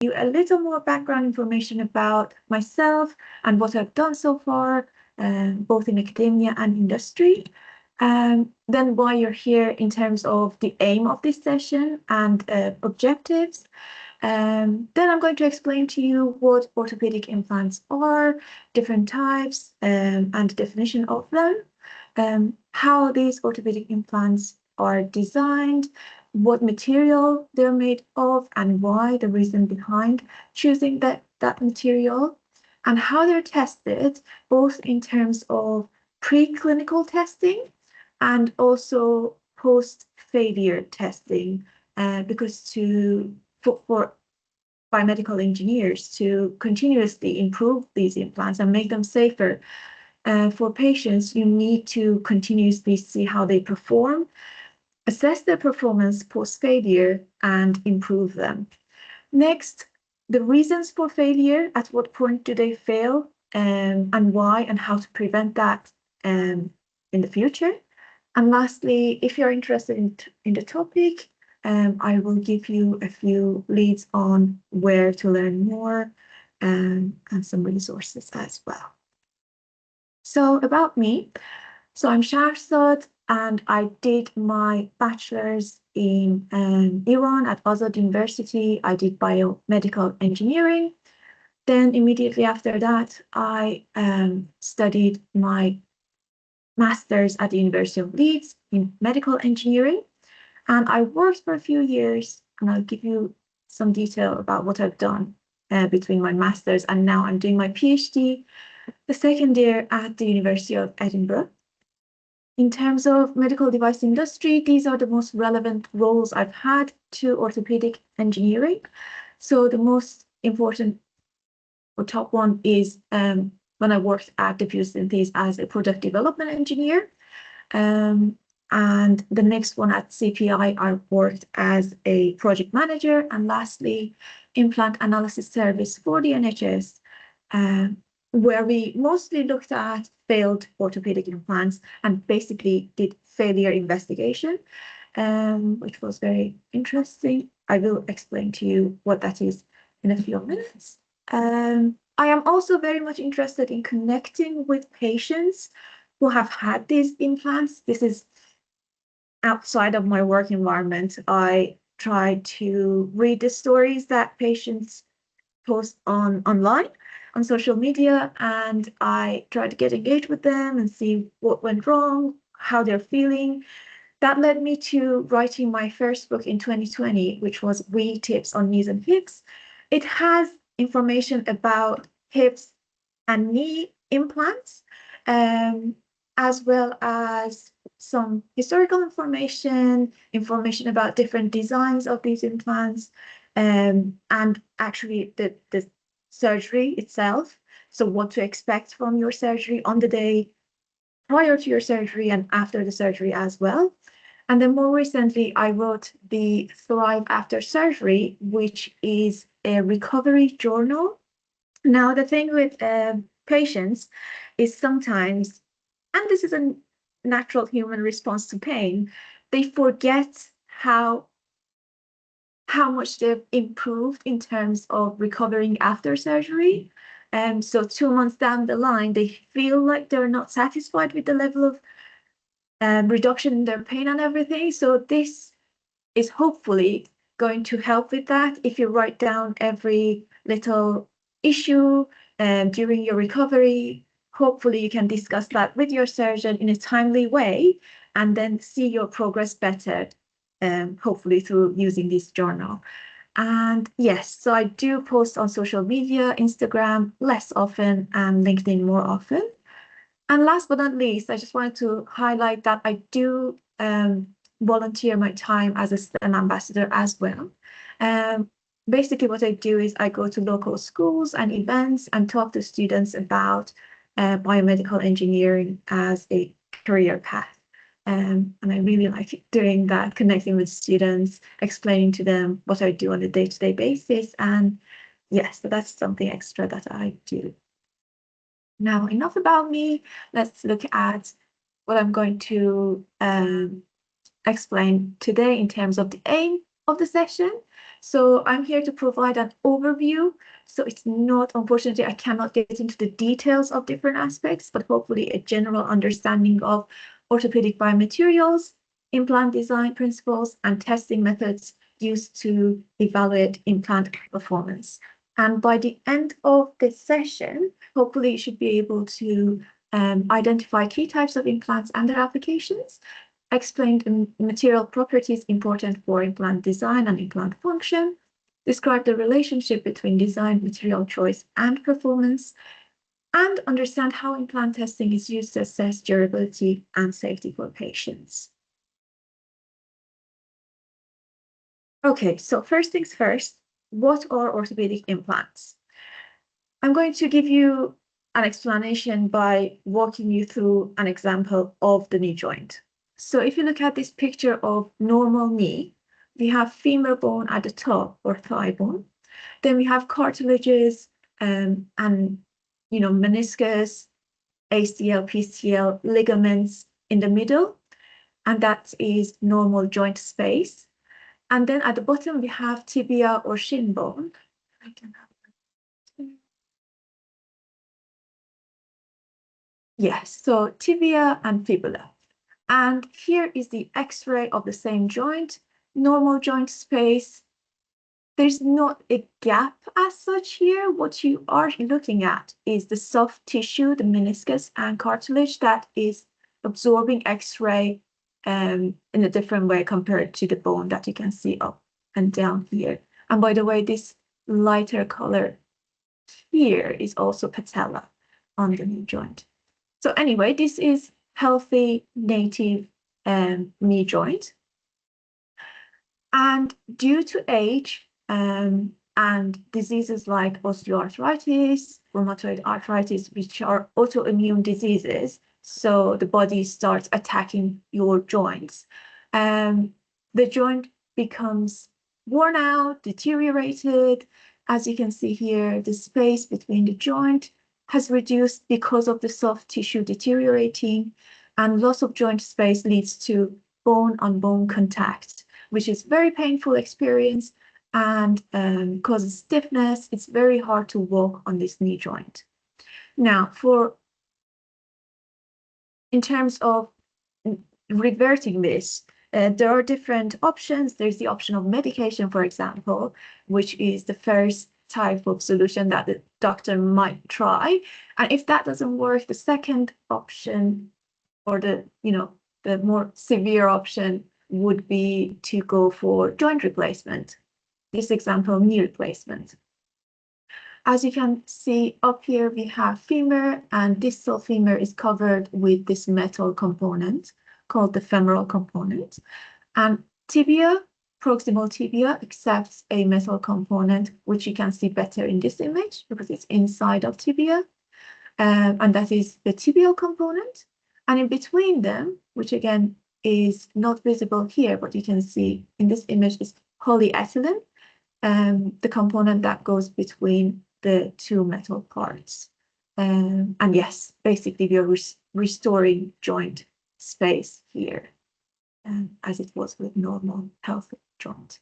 you a little more background information about myself and what I've done so far, both in academia and industry. Then why you're here in terms of the aim of this session and objectives. Then I'm going to explain to you what orthopedic implants are, different types, and the definition of them, how these orthopedic implants are designed, what material they're made of, and why, the reason behind choosing that material, and how they're tested, both in terms of preclinical testing and also post-failure testing, because for biomedical engineers to continuously improve these implants and make them safer for patients, you need to continuously see how they perform, assess their performance post-failure, and improve them. Next, the reasons for failure, at what point do they fail, and why, and how to prevent that in the future. And lastly, if you're interested in the topic, I will give you a few leads on where to learn more and some resources as well. So about me, so I'm Shahrzad, and I did my bachelor's in Iran at Azad University. I did biomedical engineering. Then immediately after that, I studied my master's at the University of Leeds in medical engineering. And I worked for a few years, and I'll give you some detail about what I've done between my master's and now I'm doing my PhD, the second year at the University of Edinburgh. In terms of medical device industry, these are the most relevant roles I've had to orthopedic engineering. So the most important or top one is when I worked at the Synthese as a product development engineer. And the next one at CPI, I worked as a project manager. And lastly, implant analysis service for the NHS, where we mostly looked at failed orthopedic implants and basically did failure investigation, which was very interesting. I will explain to you what that is in a few minutes. I am also very much interested in connecting with patients who have had these implants. This is outside of my work environment. I try to read the stories that patients post online on social media, and I try to get engaged with them and see what went wrong, how they're feeling. That led me to writing my first book in 2020, which was Wee Tips on Knees and Hips. It has information about hips and knee implants, as well as some historical information about different designs of these implants, and actually the surgery itself. So what to expect from your surgery on the day prior to your surgery and after the surgery as well. And then more recently, I wrote the Thrive After Surgery, which is a recovery journal. Now, the thing with patients is sometimes, and this is a natural human response to pain, they forget how much they've improved in terms of recovering after surgery. And so 2 months down the line, they feel like they're not satisfied with the level of reduction in their pain and everything. So this is hopefully going to help with that. If you write down every little issue during your recovery, hopefully you can discuss that with your surgeon in a timely way and then see your progress better, hopefully through using this journal. And yes, so I do post on social media, Instagram less often and LinkedIn more often. And last but not least, I just wanted to highlight that I do volunteer my time as a STEM ambassador as well. Basically, what I do is I go to local schools and events and talk to students about biomedical engineering as a career path. And I really like doing that, connecting with students, explaining to them what I do on a day-to-day basis. And yes, so that's something extra that I do. Now, enough about me. Let's look at what I'm going to explain today in terms of the aim of the session. So I'm here to provide an overview. So it's not, unfortunately, I cannot get into the details of different aspects, but hopefully a general understanding of orthopedic biomaterials, implant design principles, and testing methods used to evaluate implant performance. And by the end of this session, hopefully you should be able to identify key types of implants and their applications, explain the material properties important for implant design and implant function, describe the relationship between design, material choice, and performance, and understand how implant testing is used to assess durability and safety for patients. Okay, so first things first, what are orthopedic implants? I'm going to give you an explanation by walking you through an example of the knee joint. So if you look at this picture of normal knee, we have femur bone at the top, or thigh bone. Then we have cartilages and meniscus, ACL, PCL, ligaments in the middle, and that is normal joint space. And then at the bottom, we have tibia or shin bone. Yes, so tibia and fibula. And here is the X-ray of the same joint, normal joint space. There's not a gap as such here. What you are looking at is the soft tissue, the meniscus and cartilage that is absorbing X-ray in a different way compared to the bone that you can see up and down here. And by the way, this lighter color here is also patella on the knee joint. So anyway, this is healthy native knee joint. And due to age and diseases like osteoarthritis, rheumatoid arthritis, which are autoimmune diseases, so the body starts attacking your joints, the joint becomes worn out, deteriorated. As you can see here, the space between the joint has reduced because of the soft tissue deteriorating, and loss of joint space leads to bone-on-bone contact, which is very painful experience and causes stiffness. It's very hard to walk on this knee joint. Now, in terms of reverting this, there are different options. There's the option of medication, for example, which is the first type of solution that the doctor might try. And if that doesn't work, the second option, or the more severe option, would be to go for joint replacement. This example, knee replacement. As you can see up here, we have femur, and distal femur is covered with this metal component called the femoral component. And tibia, proximal tibia, accepts a metal component, which you can see better in this image because it's inside of tibia. And that is the tibial component. And in between them, which again is not visible here, but you can see in this image, is polyethylene, the component that goes between the two metal parts. And yes, basically we are restoring joint space here, as it was with normal healthy joint.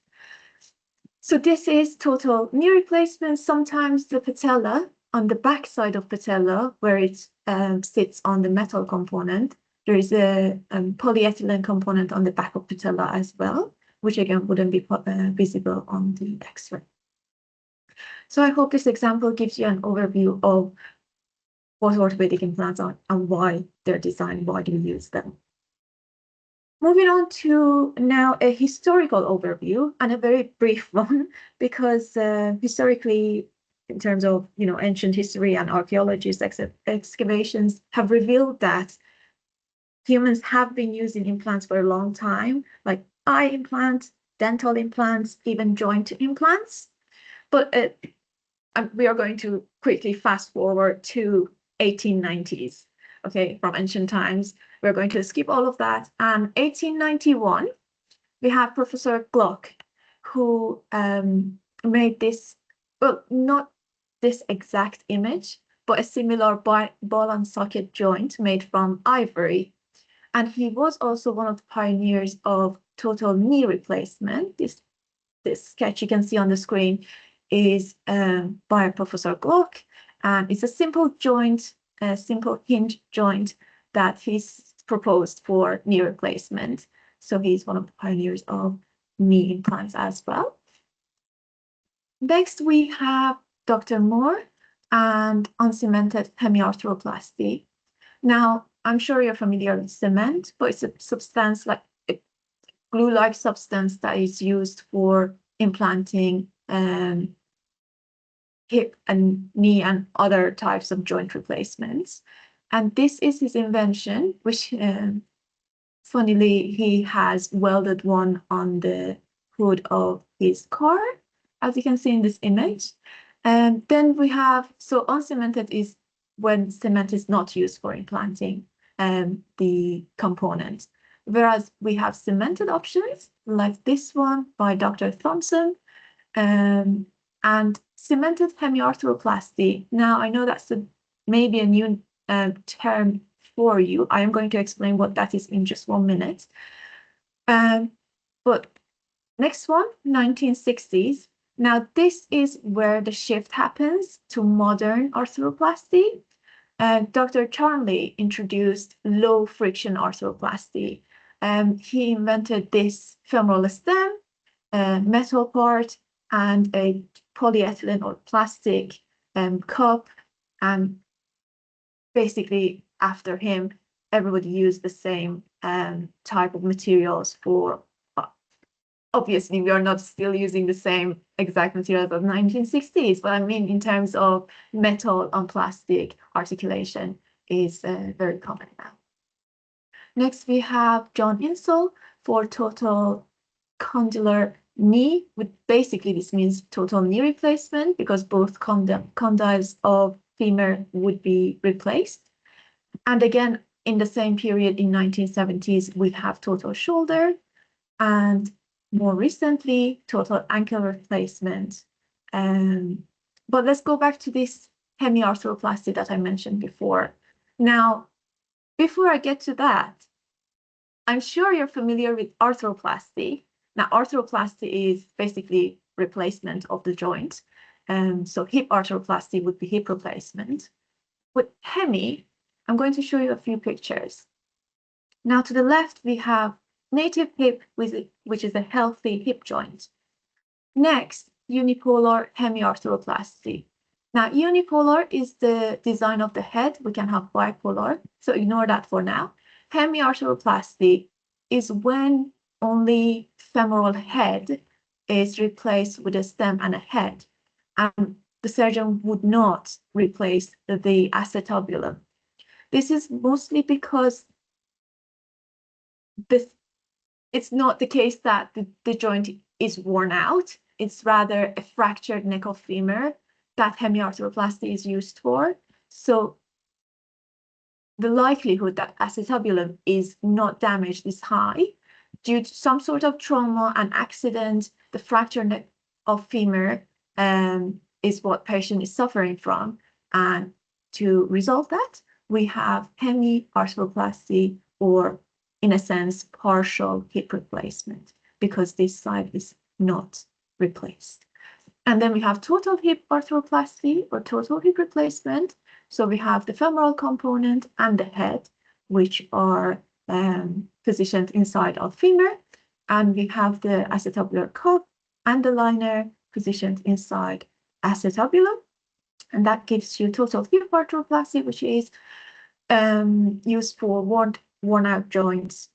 So this is total knee replacement. Sometimes the patella, on the back side of patella, where it sits on the metal component, there is a polyethylene component on the back of patella as well, which again wouldn't be visible on the X-ray. So I hope this example gives you an overview of what orthopedic implants are and why they're designed, why do we use them. Moving on to now a historical overview, and a very brief one, because historically, in terms of ancient history and archaeologists, excavations have revealed that humans have been using implants for a long time, like eye implants, dental implants, even joint implants. But we are going to quickly fast forward to 1890s, okay, from ancient times. We're going to skip all of that. And 1891, we have Professor Glock, who made this, well, not this exact image, but a similar ball and socket joint made from ivory. And he was also one of the pioneers of total knee replacement. This this sketch you can see on the screen is by Professor Glock, and it's a simple joint, a simple hinge joint that he's proposed for knee replacement. So he's one of the pioneers of knee implants as well. Next, we have Dr. Moore and uncemented hemiarthroplasty. Now, I'm sure you're familiar with cement, but it's a substance like a glue-like substance that is used for implanting hip and knee and other types of joint replacements. And this is his invention, which funnily, he has welded one on the hood of his car, as you can see in this image. And then we have, so uncemented is when cement is not used for implanting the component. Whereas we have cemented options like this one by Dr. Thompson, and cemented hemiarthroplasty. Now, I know that's maybe a new term for you. I am going to explain what that is in just 1 minute. But next one, 1960s. Now, this is where the shift happens to modern arthroplasty. Dr. Charnley introduced low friction arthroplasty. He invented this femoral stem, metal part, and a polyethylene or plastic cup. And basically, after him, everybody used the same type of materials for, obviously, we are not still using the same exact materials of the 1960s, but I mean, in terms of metal on plastic articulation is very common now. Next, we have John Insall for total condylar knee. Basically, this means total knee replacement because both condyles of femur would be replaced. And again, in the same period in 1970s, we have total shoulder, and more recently, total ankle replacement. But let's go back to this hemiarthroplasty that I mentioned before. Now, before I get to that, I'm sure you're familiar with arthroplasty. Now, arthroplasty is basically replacement of the joint. So hip arthroplasty would be hip replacement. With hemi, I'm going to show you a few pictures. Now, to the left, we have native hip, which is a healthy hip joint. Next, unipolar hemiarthroplasty. Now, unipolar is the design of the head. We can have bipolar, so ignore that for now. Hemiarthroplasty is when only femoral head is replaced with a stem and a head, and the surgeon would not replace the acetabulum. This is mostly because it's not the case that the joint is worn out. It's rather a fractured neck of femur that hemiarthroplasty is used for. So the likelihood that acetabulum is not damaged is high. Due to some sort of trauma and accident, the fractured neck of femur is what patient is suffering from. And to resolve that, we have hemiarthroplasty, or in a sense, partial hip replacement, because this side is not replaced. And then we have total hip arthroplasty, or total hip replacement. So we have the femoral component and the head, which are positioned inside of femur. And we have the acetabular cup and the liner positioned inside acetabulum. And that gives you total hip arthroplasty, which is used for worn out joints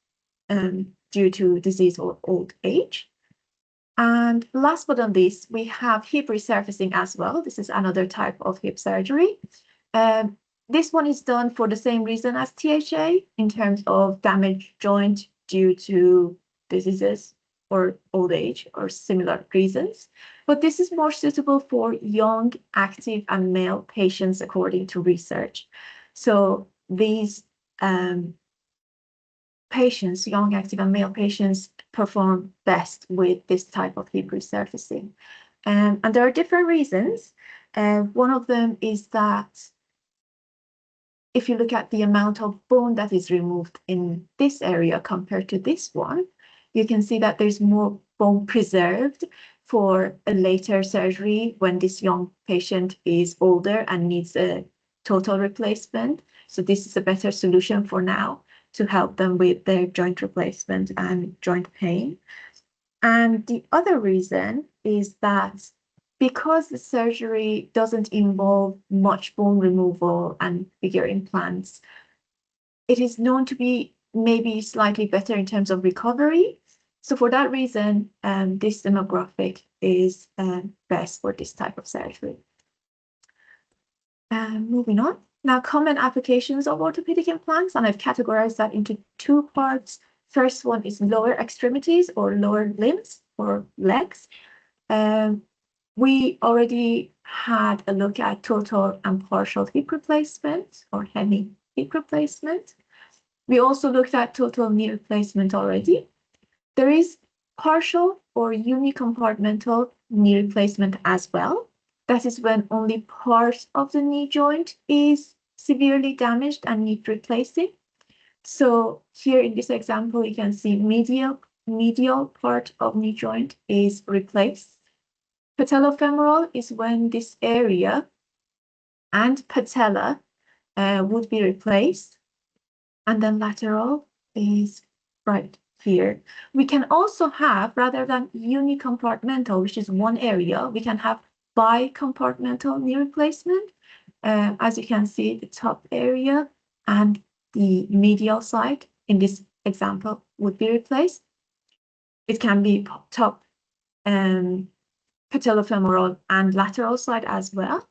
due to disease or old age. And last but not least, we have hip resurfacing as well. This is another type of hip surgery. This one is done for the same reason as THA in terms of damaged joint due to diseases or old age or similar reasons. But this is more suitable for young, active, and male patients according to research. So these patients, young, active, and male patients, perform best with this type of hip resurfacing. And there are different reasons. One of them is that if you look at the amount of bone that is removed in this area compared to this one, you can see that there's more bone preserved. for a later surgery when this young patient is older and needs a total replacement. So this is a better solution for now to help them with their joint replacement and joint pain. And the other reason is that because the surgery doesn't involve much bone removal and bigger implants, it is known to be maybe slightly better in terms of recovery. So for that reason, this demographic is best for this type of surgery. Moving on. Now, common applications of orthopedic implants, and I've categorized that into two parts. First one is lower extremities or lower limbs or legs. We already had a look at total and partial hip replacement or hemi hip replacement. We also looked at total knee replacement already. There is partial or unicompartmental knee replacement as well. That is when only part of the knee joint is severely damaged and needs replacing. So here in this example, you can see medial part of knee joint is replaced. Patellofemoral is when this area and patella would be replaced. And then lateral is right here. We can also have, rather than unicompartmental, which is one area, we can have bicompartmental knee replacement. As you can see, the top area and the medial side in this example would be replaced. It can be top patellofemoral and lateral side as well.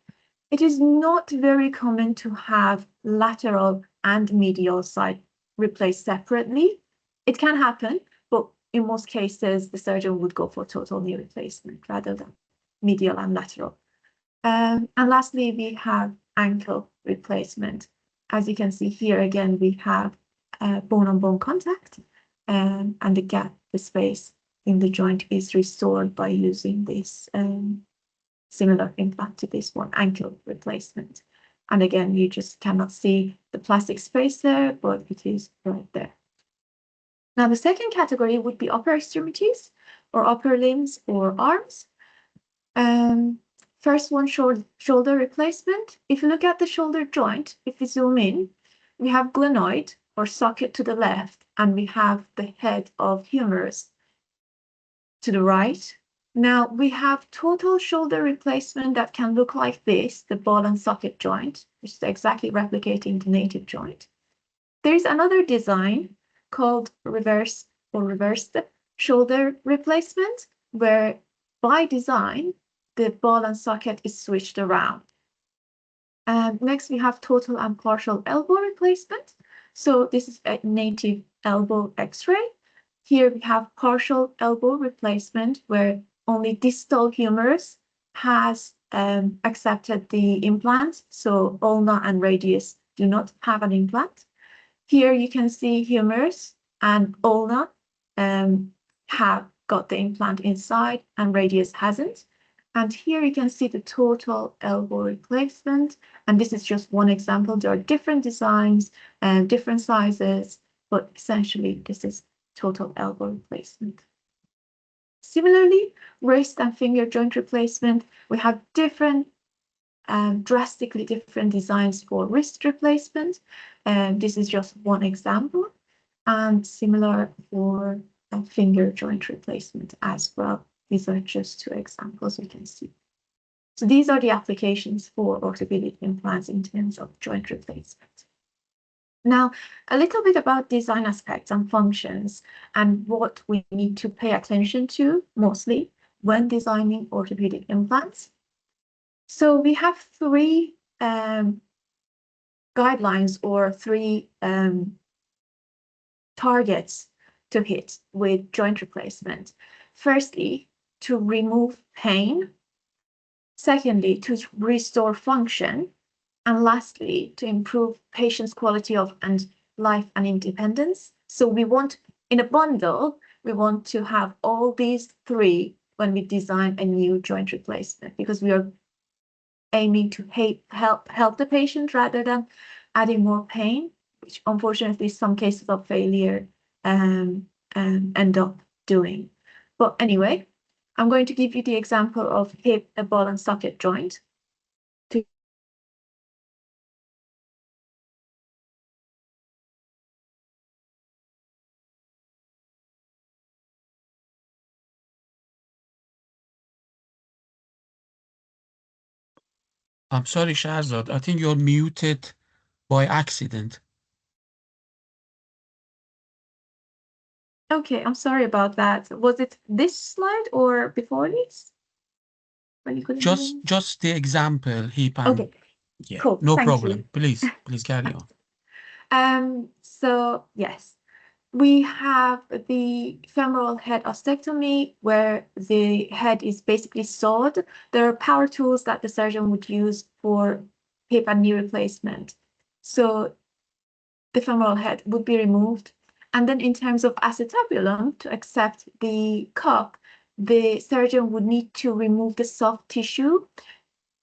It is not very common to have lateral and medial side replaced separately. It can happen, but in most cases, the surgeon would go for total knee replacement rather than medial and lateral. And lastly, we have ankle replacement. As you can see here, again, we have bone-on-bone contact, and the gap, the space in the joint is restored by using this similar implant to this one, ankle replacement. And again, you just cannot see the plastic space there, but it is right there. Now, the second category would be upper extremities or upper limbs or arms. First one, shoulder replacement. If you look at the shoulder joint, if we zoom in, we have glenoid or socket to the left, and we have the head of humerus to the right. Now we have total shoulder replacement that can look like this, the ball and socket joint, which is exactly replicating the native joint. There is another design called reversed shoulder replacement, where by design, the ball and socket is switched around. And next we have total and partial elbow replacement. So this is a native elbow X-ray. Here we have partial elbow replacement where only distal humerus has accepted the implant. So ulna and radius do not have an implant. Here you can see humerus and ulna have got the implant inside and radius hasn't. And here you can see the total elbow replacement. And this is just one example. There are different designs and different sizes, but essentially this is total elbow replacement. Similarly, wrist and finger joint replacement, we have different, drastically different designs for wrist replacement. This is just one example, and similar for finger joint replacement as well. These are just two examples we can see. So these are the applications for orthopedic implants in terms of joint replacement. Now, a little bit about design aspects and functions and what we need to pay attention to mostly when designing orthopedic implants. So we have three guidelines or three targets to hit with joint replacement. Firstly, to remove pain. Secondly, to restore function. And lastly, to improve patients' quality of life and independence. So we want, in a bundle, we want to have all these three when we design a new joint replacement, because we are aiming to help the patient rather than adding more pain, which unfortunately some cases of failure end up doing. But anyway, I'm going to give you the example of hip, a ball and socket joint. I'm sorry, Shahrzad. I think you're muted by accident. Okay, I'm sorry about that. Was it this slide or before this? When you couldn't hear me? Just the example, hip and Okay, yeah, cool. no Thank you. problem. Please carry on. So yes, we have the femoral head ostectomy where the head is basically sawed. There are power tools that the surgeon would use for hip and knee replacement. So the femoral head would be removed. And then in terms of acetabulum, to accept the cup, the surgeon would need to remove the soft tissue.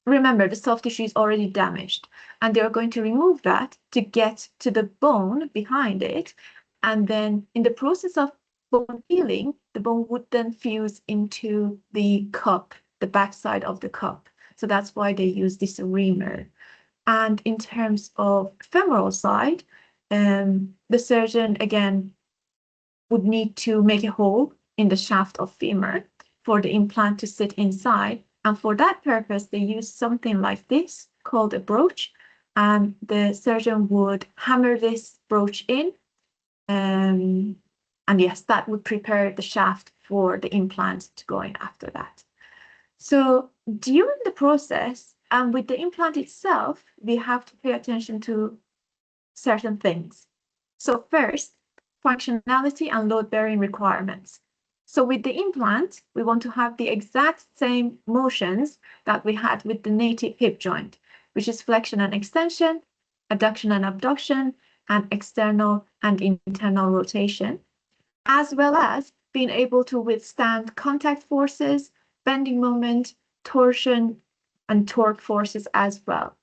Remember, the soft tissue is already damaged, and they're going to remove that to get to the bone behind it. And then in the process of bone healing, the bone would then fuse into the cup, the backside of the cup. So that's why they use this reamer. And in terms of femoral side, the surgeon again would need to make a hole in the shaft of femur for the implant to sit inside. And for that purpose, they use something like this called a broach. And the surgeon would hammer this broach in. And yes, that would prepare the shaft for the implant to go in after that. So during the process and with the implant itself, we have to pay attention to certain things. So first, functionality and load-bearing requirements. So with the implant, we want to have the exact same motions that we had with the native hip joint, which is flexion and extension, adduction and abduction, and external and internal rotation, as well as being able to withstand contact forces, bending moment, torsion, and torque forces as well.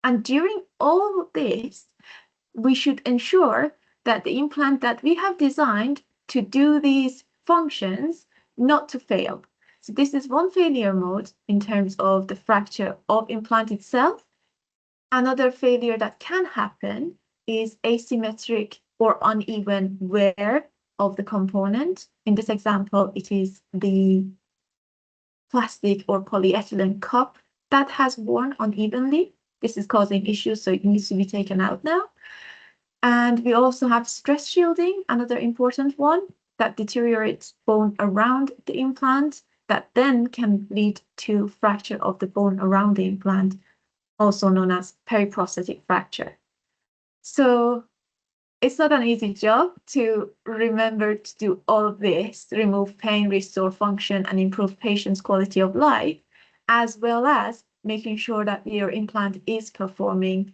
And during all of this, we should ensure that the implant that we have designed to do these functions not to fail. So this is one failure mode in terms of the fracture of implant itself. Another failure that can happen is asymmetric or uneven wear of the component. In this example, it is the plastic or polyethylene cup that has worn unevenly. This is causing issues, so it needs to be taken out now. And we also have stress shielding, another important one that deteriorates bone around the implant that then can lead to fracture of the bone around the implant, also known as periprosthetic fracture. So it's not an easy job to remember to do all of this, remove pain, restore function, and improve patients' quality of life, as well as making sure that your implant is performing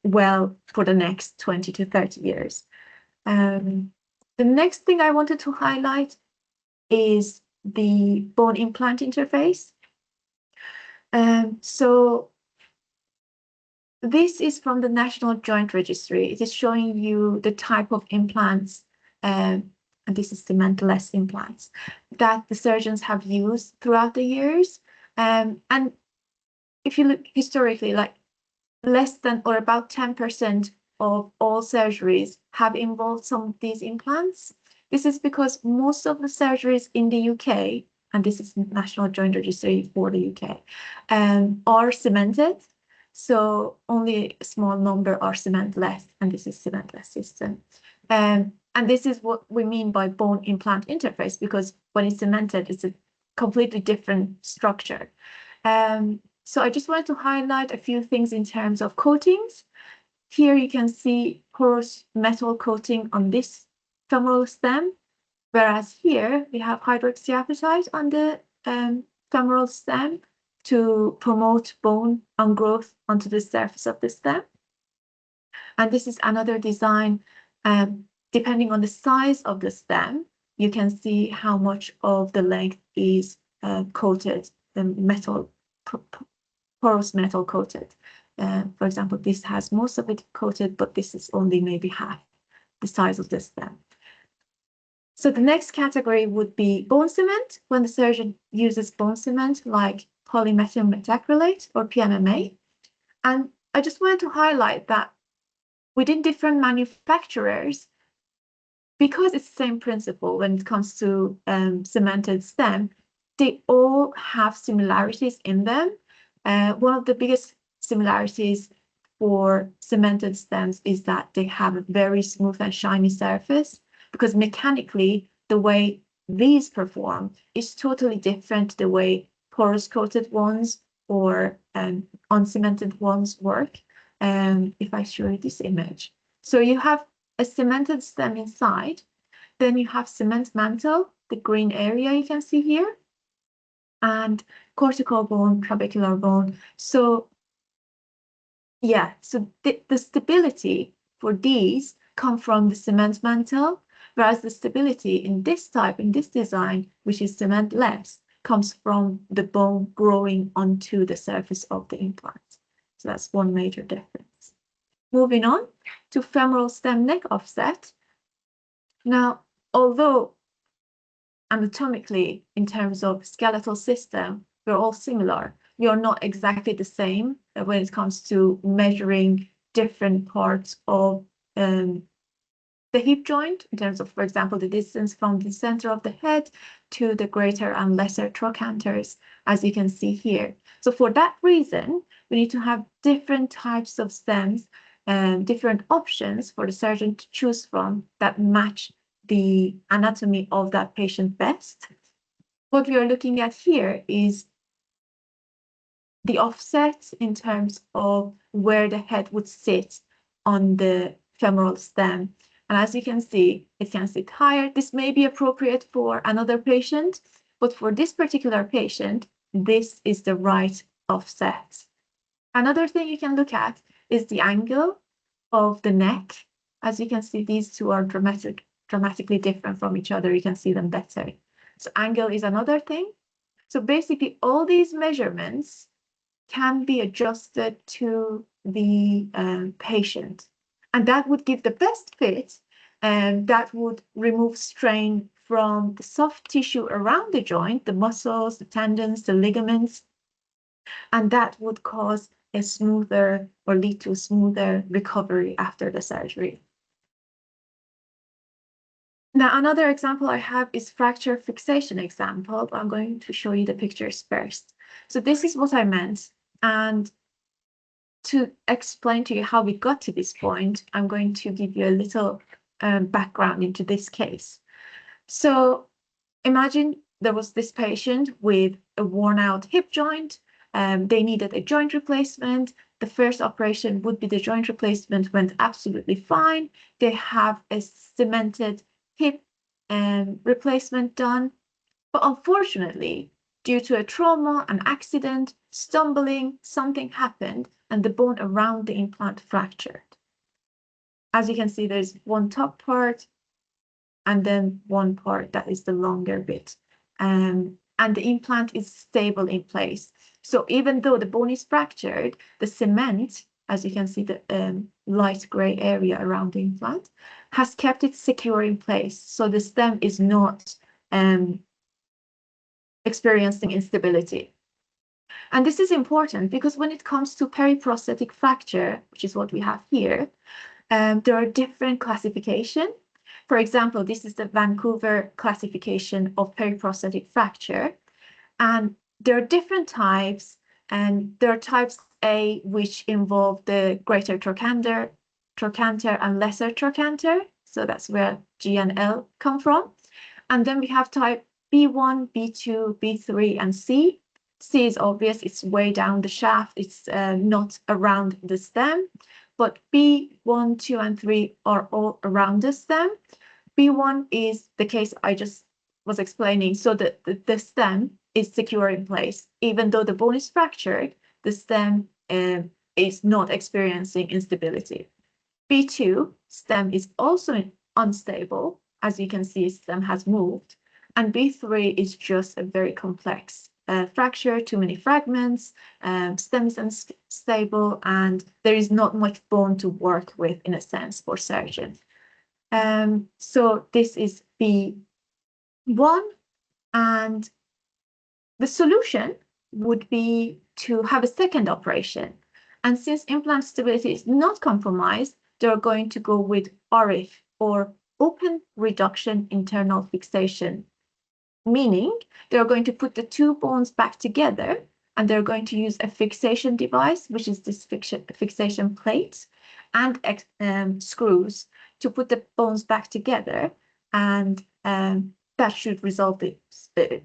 well for the next 20 to 30 years. The next thing I wanted to highlight is the bone implant interface. So this is from the National Joint Registry. It is showing you the type of implants, and this is cementless implants, that the surgeons have used throughout the years. And if you look historically, like less than or about 10% of all surgeries have involved some of these implants. This is because most of the surgeries in the UK, and this is National Joint Registry for the UK, are cemented. So only a small number are cementless, and this is cementless system. And this is what we mean by bone implant interface, because when it's cemented, it's a completely different structure. So I just wanted to highlight a few things in terms of coatings. Here you can see porous metal coating on this femoral stem, whereas here we have hydroxyapatite on the femoral stem to promote bone and growth onto the surface of the stem. And this is another design. Depending on the size of the stem, you can see how much of the length is coated, the metal, porous metal coated. For example, this has most of it coated, but this is only maybe half the size of the stem. So the next category would be bone cement, when the surgeon uses bone cement like polymethyl methacrylate or PMMA. And I just wanted to highlight that within different manufacturers, because it's the same principle when it comes to cemented stem, they all have similarities in them. One of the biggest similarities for cemented stems is that they have a very smooth and shiny surface, because mechanically the way these perform is totally different the way porous coated ones or uncemented ones work. If I show you this image, so you have a cemented stem inside, then you have cement mantle, the green area you can see here, and cortical bone, trabecular bone. So yeah, so the stability for these come from the cement mantle, whereas the stability in this type, in this design, which is cementless, comes from the bone growing onto the surface of the implant. So that's one major difference. Moving on to femoral stem neck offset. Now, although anatomically, in terms of skeletal system, we're all similar, we are not exactly the same when it comes to measuring different parts of the hip joint, in terms of, for example, the distance from the center of the head to the greater and lesser trochanters, as you can see here. So for that reason, we need to have different types of stems and different options for the surgeon to choose from that match the anatomy of that patient best. What we are looking at here is the offset in terms of where the head would sit on the femoral stem. And as you can see, it can sit higher. This may be appropriate for another patient, but for this particular patient, this is the right offset. Another thing you can look at is the angle of the neck. As you can see, these two are dramatically different from each other. You can see them better. So angle is another thing. So basically, all these measurements can be adjusted to the patient. And that would give the best fit, and that would remove strain from the soft tissue around the joint, the muscles, the tendons, the ligaments, and that would cause a smoother or lead to a smoother recovery after the surgery. Now, another example I have is fracture fixation example. I'm going to show you the pictures first. So this is what I meant. And to explain to you how we got to this point, I'm going to give you a little background into this case. So imagine there was this patient with a worn out hip joint. They needed a joint replacement. The first operation would be the joint replacement, went absolutely fine. They have a cemented hip replacement done. But unfortunately, due to a trauma, an accident, stumbling, something happened, and the bone around the implant fractured. As you can see, there's one top part and then one part that is the longer bit. And the implant is stable in place. So even though the bone is fractured, the cement, as you can see, the light gray area around the implant, has kept it secure in place. So the stem is not experiencing instability. And this is important because when it comes to periprosthetic fracture, which is what we have here, there are different classifications. For example, this is the Vancouver classification of periprosthetic fracture. And there are different types, and there are types A, which involve the greater trochanter and lesser trochanter. So that's where G and L come from. And then we have type B1, B2, B3, and C. C is obvious, it's way down the shaft, it's not around the stem. But B1, 2, and 3 are all around the stem. B1 is the case I just was explaining. So the stem is secure in place. Even though the bone is fractured, the stem is not experiencing instability. B2, stem is also unstable. As you can see, stem has moved. And B3 is just a very complex fracture, too many fragments, stem is unstable, and there is not much bone to work with in a sense for surgeon. So this is B one, and the solution would be to have a second operation. And since implant stability is not compromised, they're going to go with ORIF, or open reduction internal fixation, meaning they're going to put the two bones back together, and they're going to use a fixation device, which is this fixation plate, and screws to put the bones back together, and that should resolve the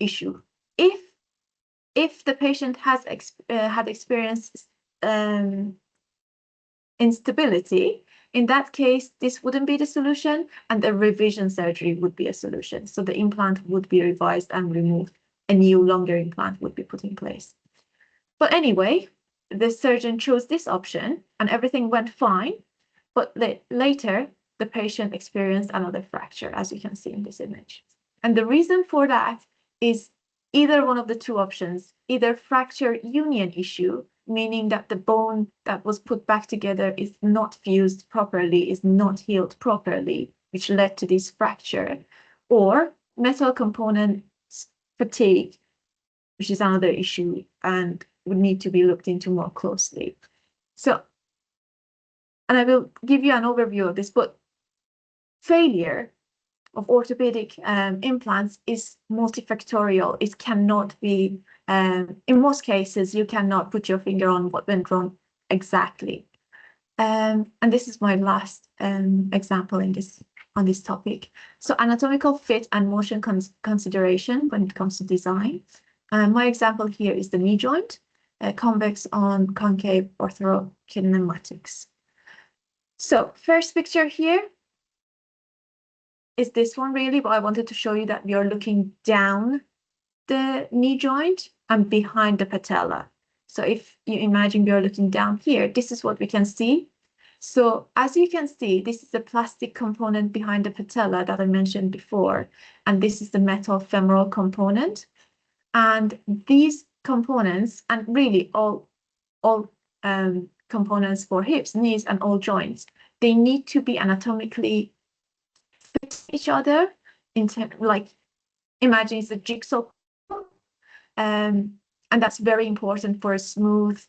issue. If the patient has had experienced instability, in that case, this wouldn't be the solution, and a revision surgery would be a solution. So the implant would be revised and removed. A new, longer implant would be put in place. But anyway, the surgeon chose this option, and everything went fine. But later, the patient experienced another fracture, as you can see in this image. And the reason for that is either one of the two options, either fracture union issue, meaning that the bone that was put back together is not fused properly, is not healed properly, which led to this fracture, or metal component fatigue, which is another issue and would need to be looked into more closely. So, and I will give you an overview of this, but failure of orthopedic implants is multifactorial. It cannot be, in most cases, you cannot put your finger on what went wrong exactly. And this is my last example on this topic. So anatomical fit and motion consideration when it comes to design. My example here is the knee joint, convex on concave orthokinematics. So first picture here is this one really, but I wanted to show you that we are looking down the knee joint and behind the patella. So if you imagine we are looking down here, this is what we can see. So as you can see, this is the plastic component behind the patella that I mentioned before, and this is the metal femoral component. And these components, and really all components for hips, knees, and all joints, they need to be anatomically fit each other. Like, imagine it's a jigsaw, and that's very important for a smooth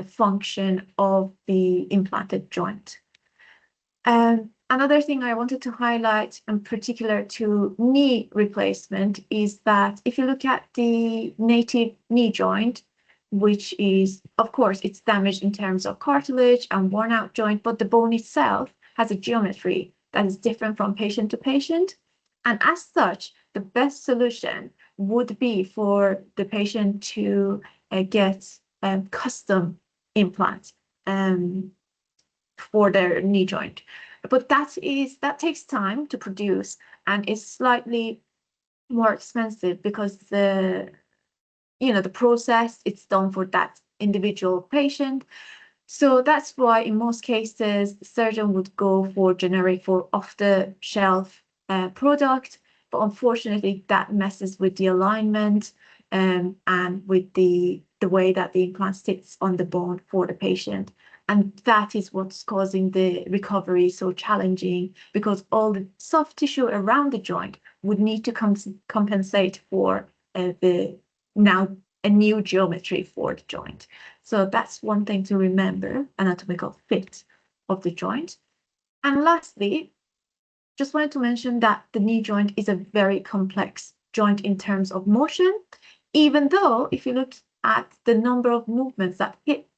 function of the implanted joint. Another thing I wanted to highlight, in particular to knee replacement, is that if you look at the native knee joint, which is, of course, it's damaged in terms of cartilage and worn out joint, but the bone itself has a geometry that is different from patient to patient. And as such, the best solution would be for the patient to get custom implants for their knee joint. But that takes time to produce and is slightly more expensive because the process it's done for that individual patient. So that's why in most cases the surgeon would go for generic, for off-the-shelf product. But unfortunately, that messes with the alignment and with the way that the implant sits on the bone for the patient. And that is what's causing the recovery so challenging, because all the soft tissue around the joint would need to compensate for now a new geometry for the joint. So that's one thing to remember, anatomical fit of the joint. And lastly, just wanted to mention that the knee joint is a very complex joint in terms of motion, even though if you look at the number of movements that hip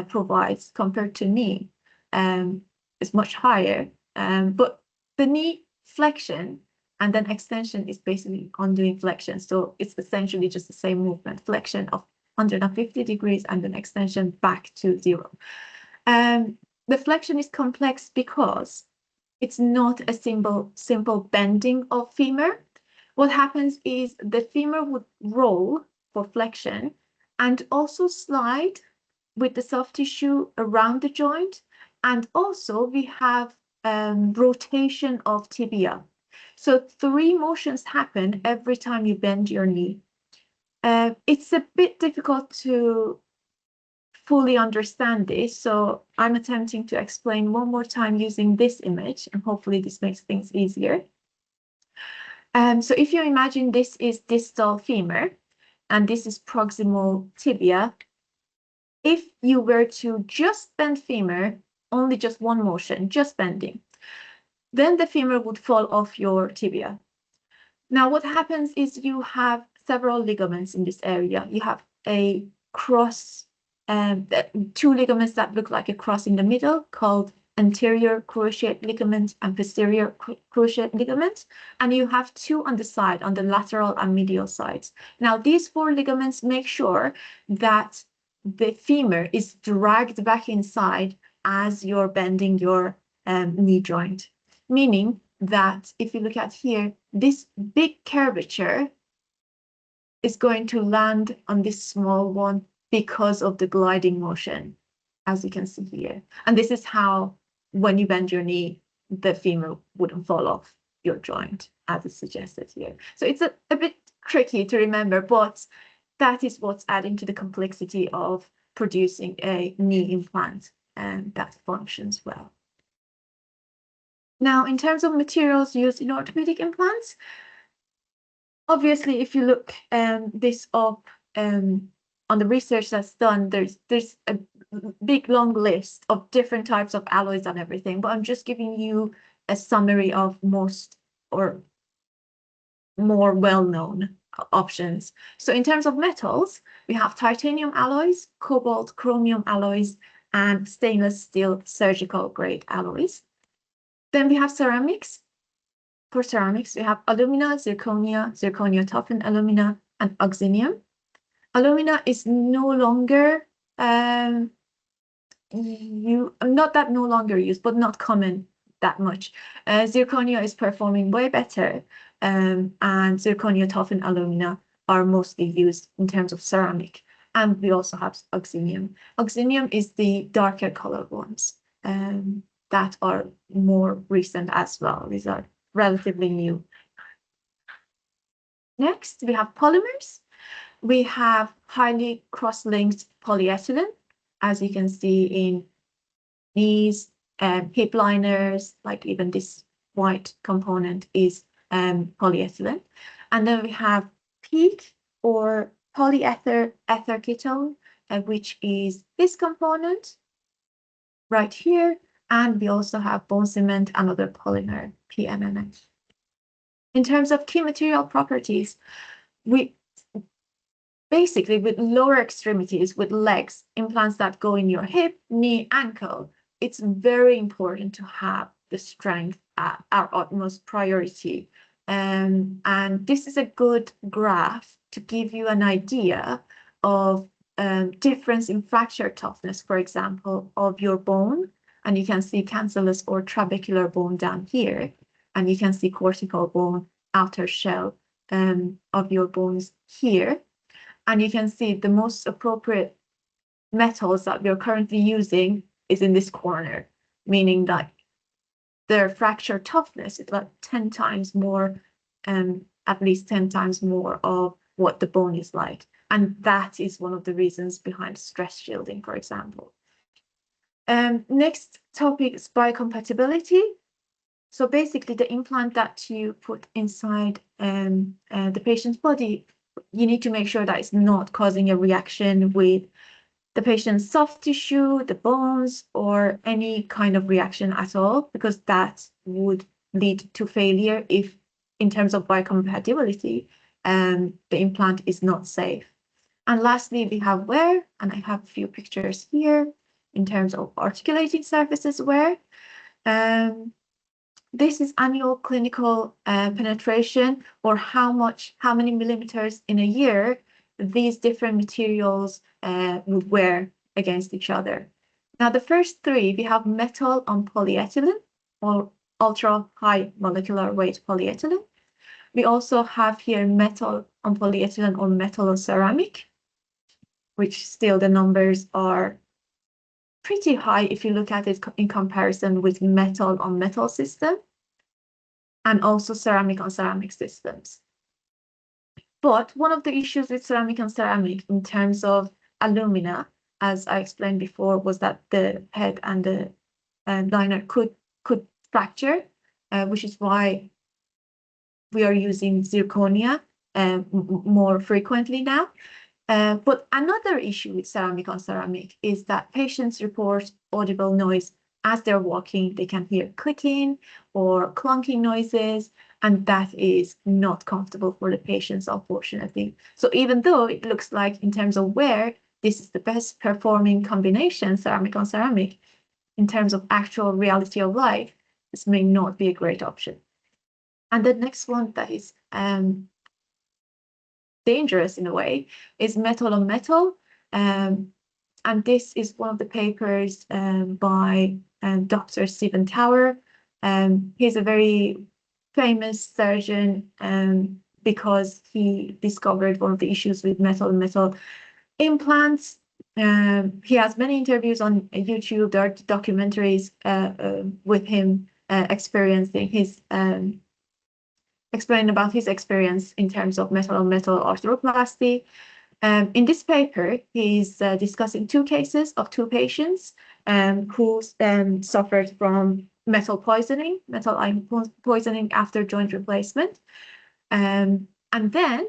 provides compared to knee, is much higher. But the knee flexion and then extension is basically undoing flexion. So it's essentially just the same movement, flexion of 150 degrees and then extension back to 0. The flexion is complex because it's not a simple bending of femur. What happens is the femur would roll for flexion and also slide with the soft tissue around the joint. And also we have rotation of tibia. So 3 motions happen every time you bend your knee. It's a bit difficult to fully understand this, so I'm attempting to explain one more time using this image, and hopefully this makes things easier. So if you imagine this is distal femur and this is proximal tibia, if you were to just bend femur, only just one motion, just bending, then the femur would fall off your tibia. Now, what happens is you have several ligaments in this area. You have a cross, two ligaments that look like a cross in the middle called anterior cruciate ligament and posterior cruciate ligament. And you have two on the side, on the lateral and medial sides. Now, these four ligaments make sure that the femur is dragged back inside as you're bending your knee joint, meaning that if you look at here, this big curvature is going to land on this small one because of the gliding motion, as you can see here. And this is how, when you bend your knee, the femur wouldn't fall off your joint, as is suggested here. So it's a bit tricky to remember, but that is what's adding to the complexity of producing a knee implant and that functions well. Now, in terms of materials used in orthopedic implants, obviously, if you look this up on the research that's done, there's a big long list of different types of alloys and everything, but I'm just giving you a summary of most or more well-known options. So in terms of metals, we have titanium alloys, cobalt, chromium alloys, and stainless steel surgical grade alloys. Then we have ceramics. For ceramics, we have alumina, zirconia toughened alumina, and oxinium. Alumina is no longer not that no longer used, but not common that much. Zirconia is performing way better, and zirconia toughened alumina are mostly used in terms of ceramic. And we also have oxinium. Oxinium is the darker colored ones that are more recent as well. These are relatively new. Next, we have polymers. We have highly cross-linked polyethylene, as you can see in these hip liners, like even this white component is polyethylene. And then we have PEEK or polyether ether ketone, which is this component right here. And we also have bone cement, another polymer, PMMA. In terms of key material properties, we basically, with lower extremities, with legs, implants that go in your hip, knee, ankle, it's very important to have the strength at our utmost priority. And this is a good graph to give you an idea of difference in fracture toughness, for example, of your bone. And you can see cancellous or trabecular bone down here. And you can see cortical bone, outer shell of your bones here. And you can see the most appropriate metals that we're currently using is in this corner, meaning that their fracture toughness is like 10 times more, at least 10 times more of what the bone is like. And that is one of the reasons behind stress shielding, for example. Next topic is biocompatibility. So basically, the implant that you put inside the patient's body, you need to make sure that it's not causing a reaction with the patient's soft tissue, the bones, or any kind of reaction at all, because that would lead to failure if, in terms of biocompatibility, the implant is not safe. And lastly, we have wear, and I have a few pictures here in terms of articulating surfaces wear. This is annual clinical penetration, or how many millimeters in a year these different materials would wear against each other. Now, the first three, we have metal on polyethylene, or ultra high molecular weight polyethylene. We also have here metal on polyethylene or metal on ceramic, which still the numbers are pretty high if you look at it in comparison with metal on metal system, and also ceramic on ceramic systems. But one of the issues with ceramic on ceramic in terms of alumina, as I explained before, was that the head and the liner could fracture, which is why we are using zirconia more frequently now. But another issue with ceramic on ceramic is that patients report audible noise as they're walking. They can hear clicking or clunking noises, and that is not comfortable for the patients, unfortunately. So even though it looks like in terms of wear, this is the best performing combination, ceramic on ceramic, in terms of actual reality of life, this may not be a great option. And the next one that is dangerous in a way is metal on metal. And this is one of the papers by Dr. Stephen Tower. He's a very famous surgeon because he discovered one of the issues with metal and metal implants. He has many interviews on YouTube. There are documentaries with him experiencing his explain about his experience in terms of metal on metal arthroplasty. In this paper, he's discussing two cases of two patients who suffered from metal ion poisoning after joint replacement. And then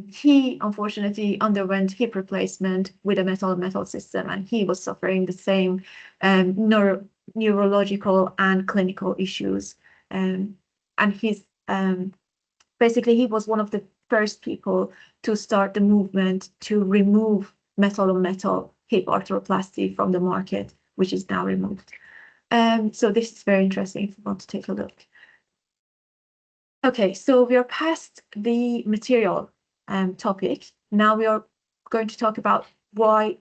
he unfortunately underwent hip replacement with a metal system, and he was suffering the same neurological and clinical issues. And he's basically, he was one of the first people to start the movement to remove metal on metal hip arthroplasty from the market, which is now removed. So this is very interesting if you want to take a look. Okay, so we are past the material topic. Now we are going to talk about why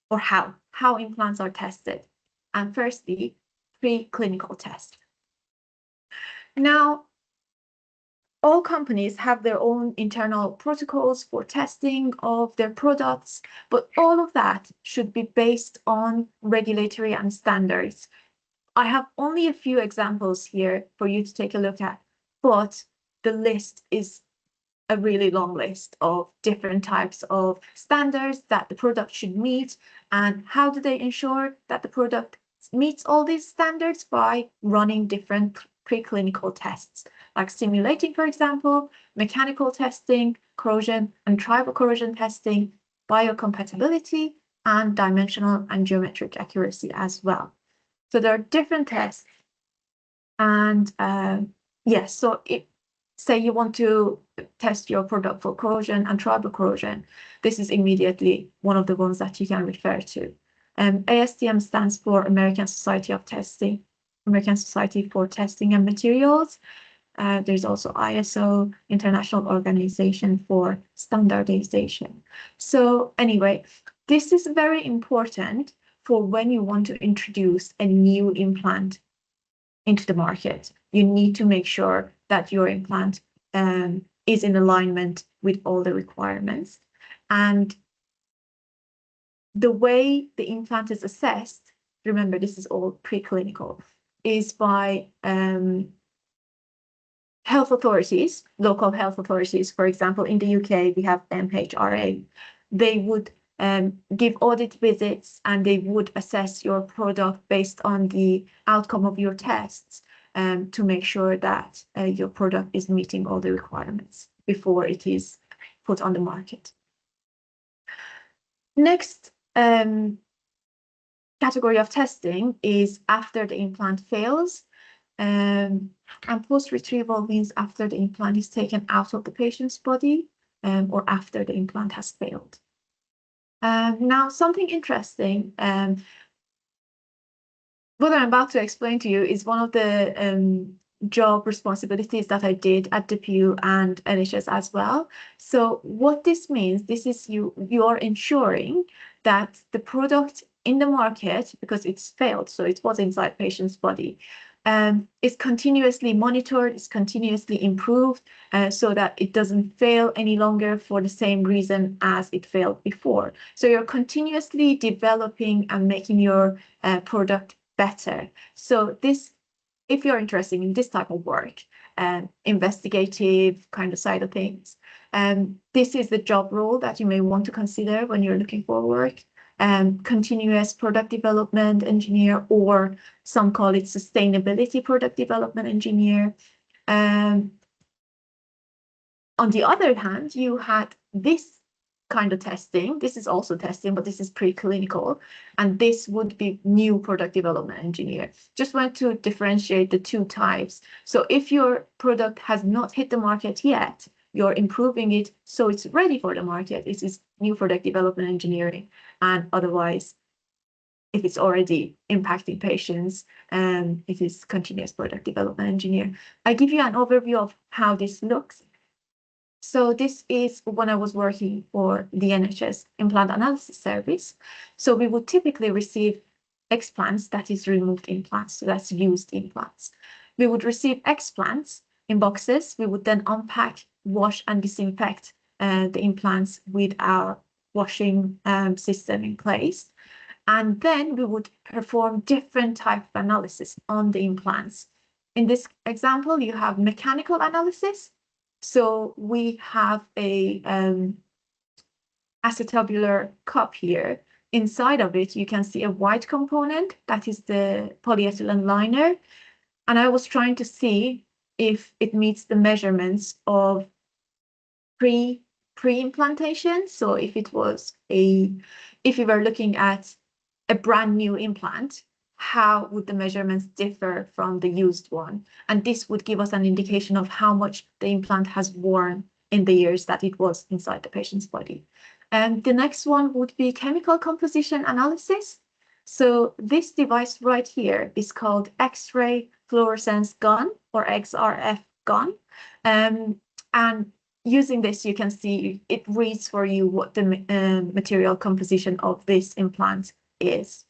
or how implants are tested. And firstly, preclinical test. Now, all companies have their own internal protocols for testing of their products, but all of that should be based on regulatory and standards. I have only a few examples here for you to take a look at, but the list is a really long list of different types of standards that the product should meet. And how do they ensure that the product meets all these standards? By running different preclinical tests, like simulating, for example, mechanical testing, corrosion and tribal corrosion testing, biocompatibility, and dimensional and geometric accuracy as well. So there are different tests. And yes, so say you want to test your product for corrosion and tribal corrosion, this is immediately one of the ones that you can refer to. ASTM stands for American Society of Testing, American Society for Testing and Materials. There's also ISO, International Organization for Standardization. So anyway, this is very important for when you want to introduce a new implant into the market. You need to make sure that your implant is in alignment with all the requirements. And the way the implant is assessed, remember this is all preclinical, is by health authorities, local health authorities. For example, in the UK, we have MHRA. They would give audit visits, and they would assess your product based on the outcome of your tests to make sure that your product is meeting all the requirements before it is put on the market. Next category of testing is after the implant fails. And post-retrieval means after the implant is taken out of the patient's body or after the implant has failed. Now, something interesting, what I'm about to explain to you is one of the job responsibilities that I did at DPU and NHS as well. So what this means, this is you are ensuring that the product in the market, because it's failed, so it was inside patient's body, is continuously monitored, is continuously improved so that it doesn't fail any longer for the same reason as it failed before. So you're continuously developing and making your product better. So this, if you're interested in this type of work, investigative kind of side of things, this is the job role that you may want to consider when you're looking for work. Continuous product development engineer, or some call it sustainability product development engineer. On the other hand, you had this kind of testing. This is also testing, but this is preclinical, and this would be new product development engineer. Just want to differentiate the two types. So if your product has not hit the market yet, you're improving it so it's ready for the market. This is new product development engineering, and otherwise, if it's already impacting patients, it is continuous product development engineer. I give you an overview of how this looks. So this is when I was working for the NHS implant analysis service. So we would typically receive explants, that is removed implants, so that's used implants. We would receive explants in boxes. We would then unpack, wash, and disinfect the implants with our washing system in place. And then we would perform different type of analysis on the implants. In this example, you have mechanical analysis. So we have a acetabular cup here. Inside of it, you can see a white component. That is the polyethylene liner. And I was trying to see if it meets the measurements of pre-implantation. So if it was if you were looking at a brand new implant, how would the measurements differ from the used one? And this would give us an indication of how much the implant has worn in the years that it was inside the patient's body. And the next one would be chemical composition analysis. So this device right here is called X-ray fluorescence gun, or XRF gun. And using this, you can see it reads for you what the material composition of this implant is.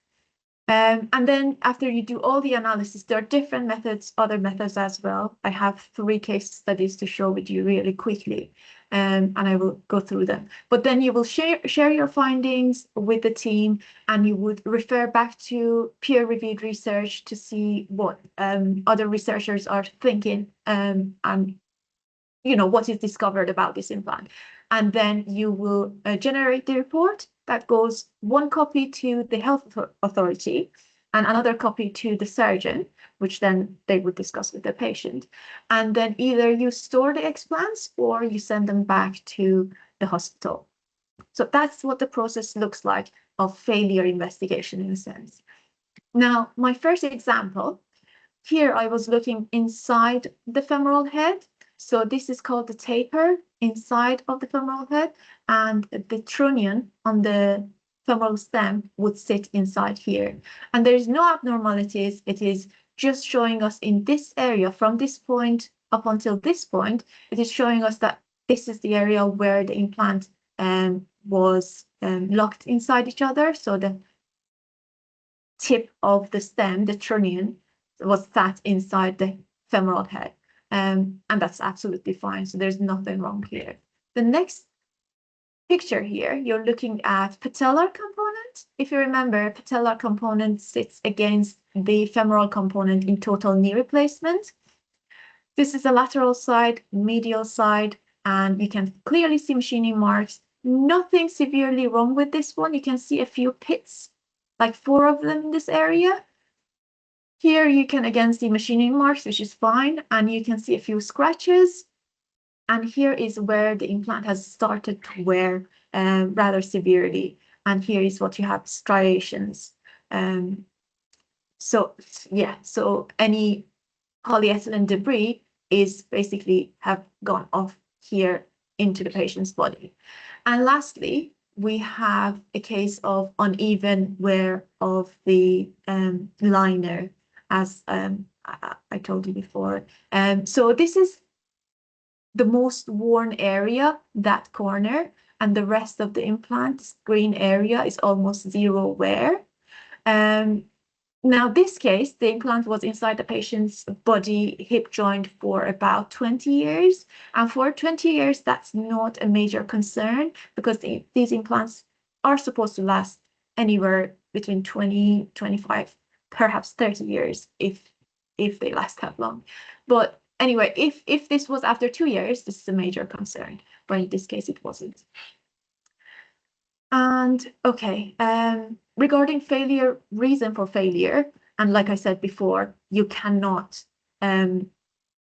And then after you do all the analysis, there are different methods, other methods as well. I have 3 case studies to show with you really quickly, and I will go through them. But then you will share your findings with the team, and you would refer back to peer-reviewed research to see what other researchers are thinking, and what is discovered about this implant. And then you will generate the report that goes 1 copy to the health authority and another copy to the surgeon, which then they would discuss with the patient. And then either you store the explants or you send them back to the hospital. So that's what the process looks like of failure investigation in a sense. Now, my first example, here I was looking inside the femoral head. So this is called the taper inside of the femoral head, and the trunnion on the femoral stem would sit inside here. And there is no abnormalities. It is just showing us in this area, from this point up until this point, it is showing us that this is the area where the implant was locked inside each other. So the tip of the stem, the trunnion, was sat inside the femoral head. And that's absolutely fine. So there's nothing wrong here. The next picture here, you're looking at patellar component. If you remember, patellar component sits against the femoral component in total knee replacement. This is the lateral side, medial side, and you can clearly see machining marks. Nothing severely wrong with this one. You can see a few pits, like 4 of them in this area. Here you can again see machining marks, which is fine, and you can see a few scratches. And here is where the implant has started to wear rather severely. And here is what you have, striations. So any polyethylene debris is basically have gone off here into the patient's body. And lastly, we have a case of uneven wear of the liner, as I told you before. So this is the most worn area, that corner, and the rest of the implant, green area, is almost 0 wear. Now, this case, the implant was inside the patient's body hip joint for about 20 years. And for 20 years, that's not a major concern, because these implants are supposed to last anywhere between 20, 25, perhaps 30 years if they last that long. But anyway, if this was after 2 years, this is a major concern, but in this case, it wasn't. And okay, regarding failure, reason for failure, and like I said before, you cannot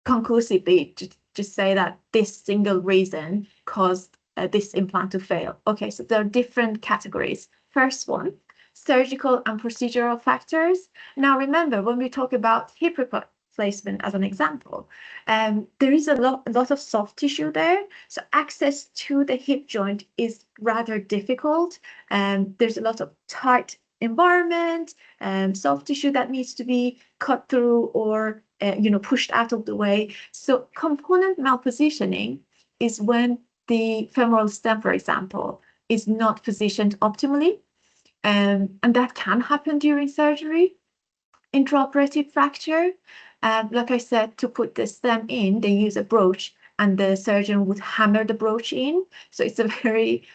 conclusively just say that this single reason caused this implant to fail. Okay, so there are different categories. First one, surgical and procedural factors. Now remember, when we talk about hip replacement as an example, there is a lot of soft tissue there, so access to the hip joint is rather difficult. There's a lot of tight environment, soft tissue that needs to be cut through or pushed out of the way. So component malpositioning is when the femoral stem, for example, is not positioned optimally, and that can happen during surgery. Intraoperative fracture, like I said, to put the stem in, they use a broach, and the surgeon would hammer the broach in. So it's a very,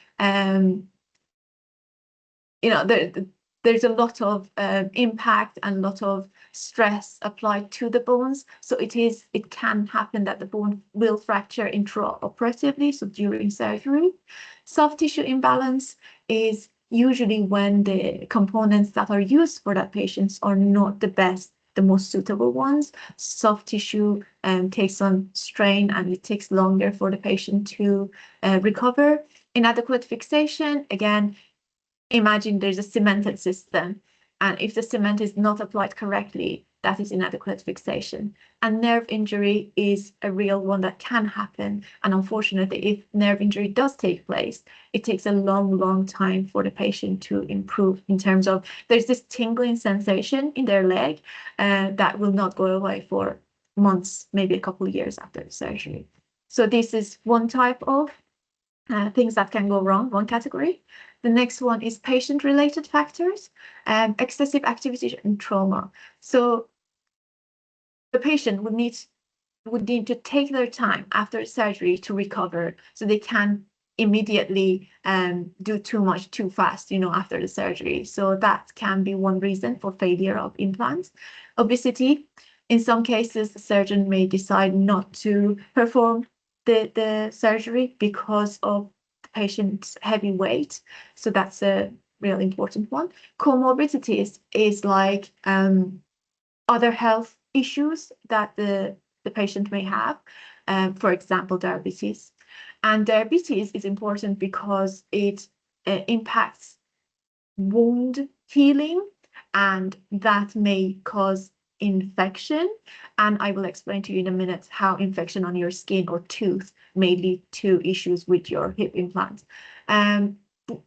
there's a lot of impact and a lot of stress applied to the bones. So it can happen that the bone will fracture intraoperatively, so during surgery. Soft tissue imbalance is usually when the components that are used for that patient are not the most suitable ones. Soft tissue takes on strain, and it takes longer for the patient to recover. Inadequate fixation, again, imagine there's a cemented system, and if the cement is not applied correctly, that is inadequate fixation. And nerve injury is a real one that can happen. And unfortunately, if nerve injury does take place, it takes a long time for the patient to improve, in terms of there's this tingling sensation in their leg that will not go away for months, maybe a couple of years after the surgery. So this is one type of things that can go wrong, one category. The next one is patient-related factors, excessive activity and trauma. So the patient would need to take their time after surgery to recover, so they can immediately do too much too fast, after the surgery. So that can be one reason for failure of implants. Obesity, in some cases, the surgeon may decide not to perform the surgery because of the patient's heavy weight. So that's a real important one. Comorbidities is like other health issues that the patient may have, for example, diabetes. And diabetes is important because it impacts wound healing, and that may cause infection. And I will explain to you in a minute how infection on your skin or tooth may lead to issues with your hip implant.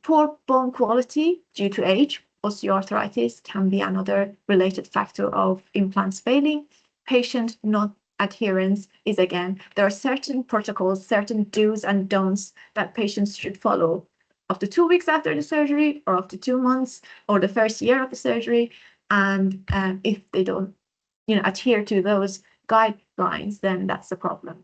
Poor bone quality due to age, osteoarthritis can be another related factor of implants failing. Patient non-adherence is, again, there are certain protocols, certain do's and don'ts that patients should follow up to 2 weeks after the surgery, or up to 2 months, or the first year of the surgery. And if they don't adhere to those guidelines, then that's the problem.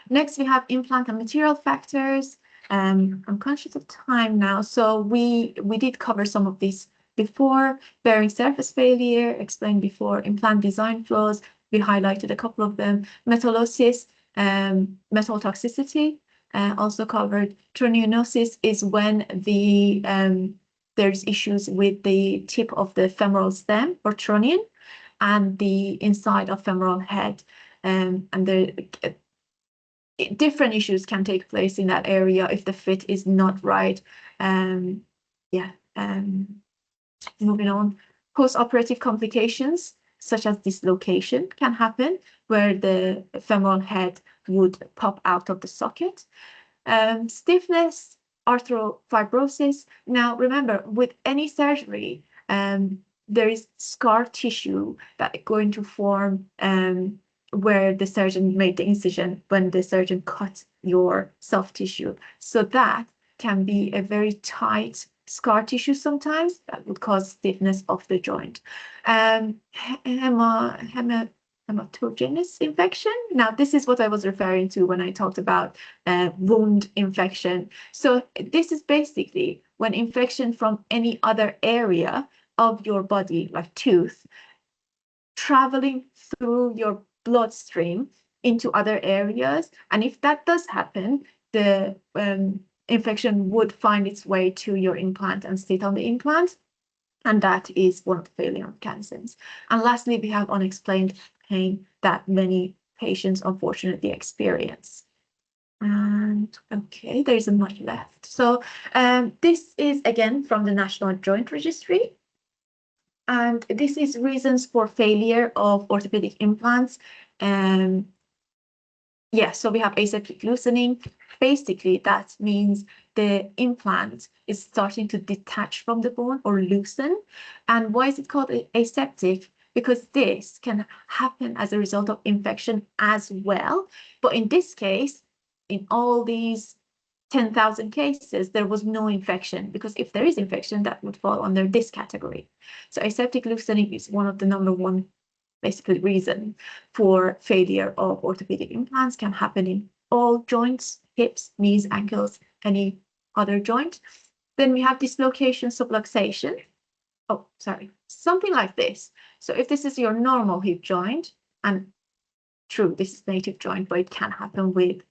Next, we have implant and material factors. I'm conscious of time now, so we did cover some of these before. Bearing surface failure, explained before. Implant design flaws, we highlighted a couple of them. Metallosis, metal toxicity, also covered. Trunionosis is when there's issues with the tip of the femoral stem or trunion and the inside of femoral head, and the different issues can take place in that area if the fit is not right. Moving on, post-operative complications such as dislocation can happen, where the femoral head would pop out of the socket. Stiffness, arthrofibrosis. Now remember, with any surgery, there is scar tissue that is going to form where the surgeon made the incision when the surgeon cut your soft tissue. So that can be a very tight scar tissue sometimes that would cause stiffness of the joint. Hematogenous infection. Now, this is what I was referring to when I talked about wound infection. So this is basically when infection from any other area of your body, like tooth, traveling through your bloodstream into other areas. And if that does happen, the infection would find its way to your implant and sit on the implant. And that is one of the failure mechanisms. And lastly, we have unexplained pain that many patients unfortunately experience. And okay, there isn't much left. So this is again from the National Joint Registry. And this is reasons for failure of orthopedic implants. Yeah, so we have aseptic loosening. Basically, that means the implant is starting to detach from the bone or loosen. And why is it called aseptic? Because this can happen as a result of infection as well. But in this case, in all these 10,000 cases, there was no infection, because if there is infection, that would fall under this category. So aseptic loosening is one of the number one basically reason for failure of orthopedic implants. Can happen in all joints, hips, knees, ankles, any other joint. Then we have dislocation, subluxation. Oh, sorry, something like this. So if this is your normal hip joint, and true, this is native joint, but it can happen with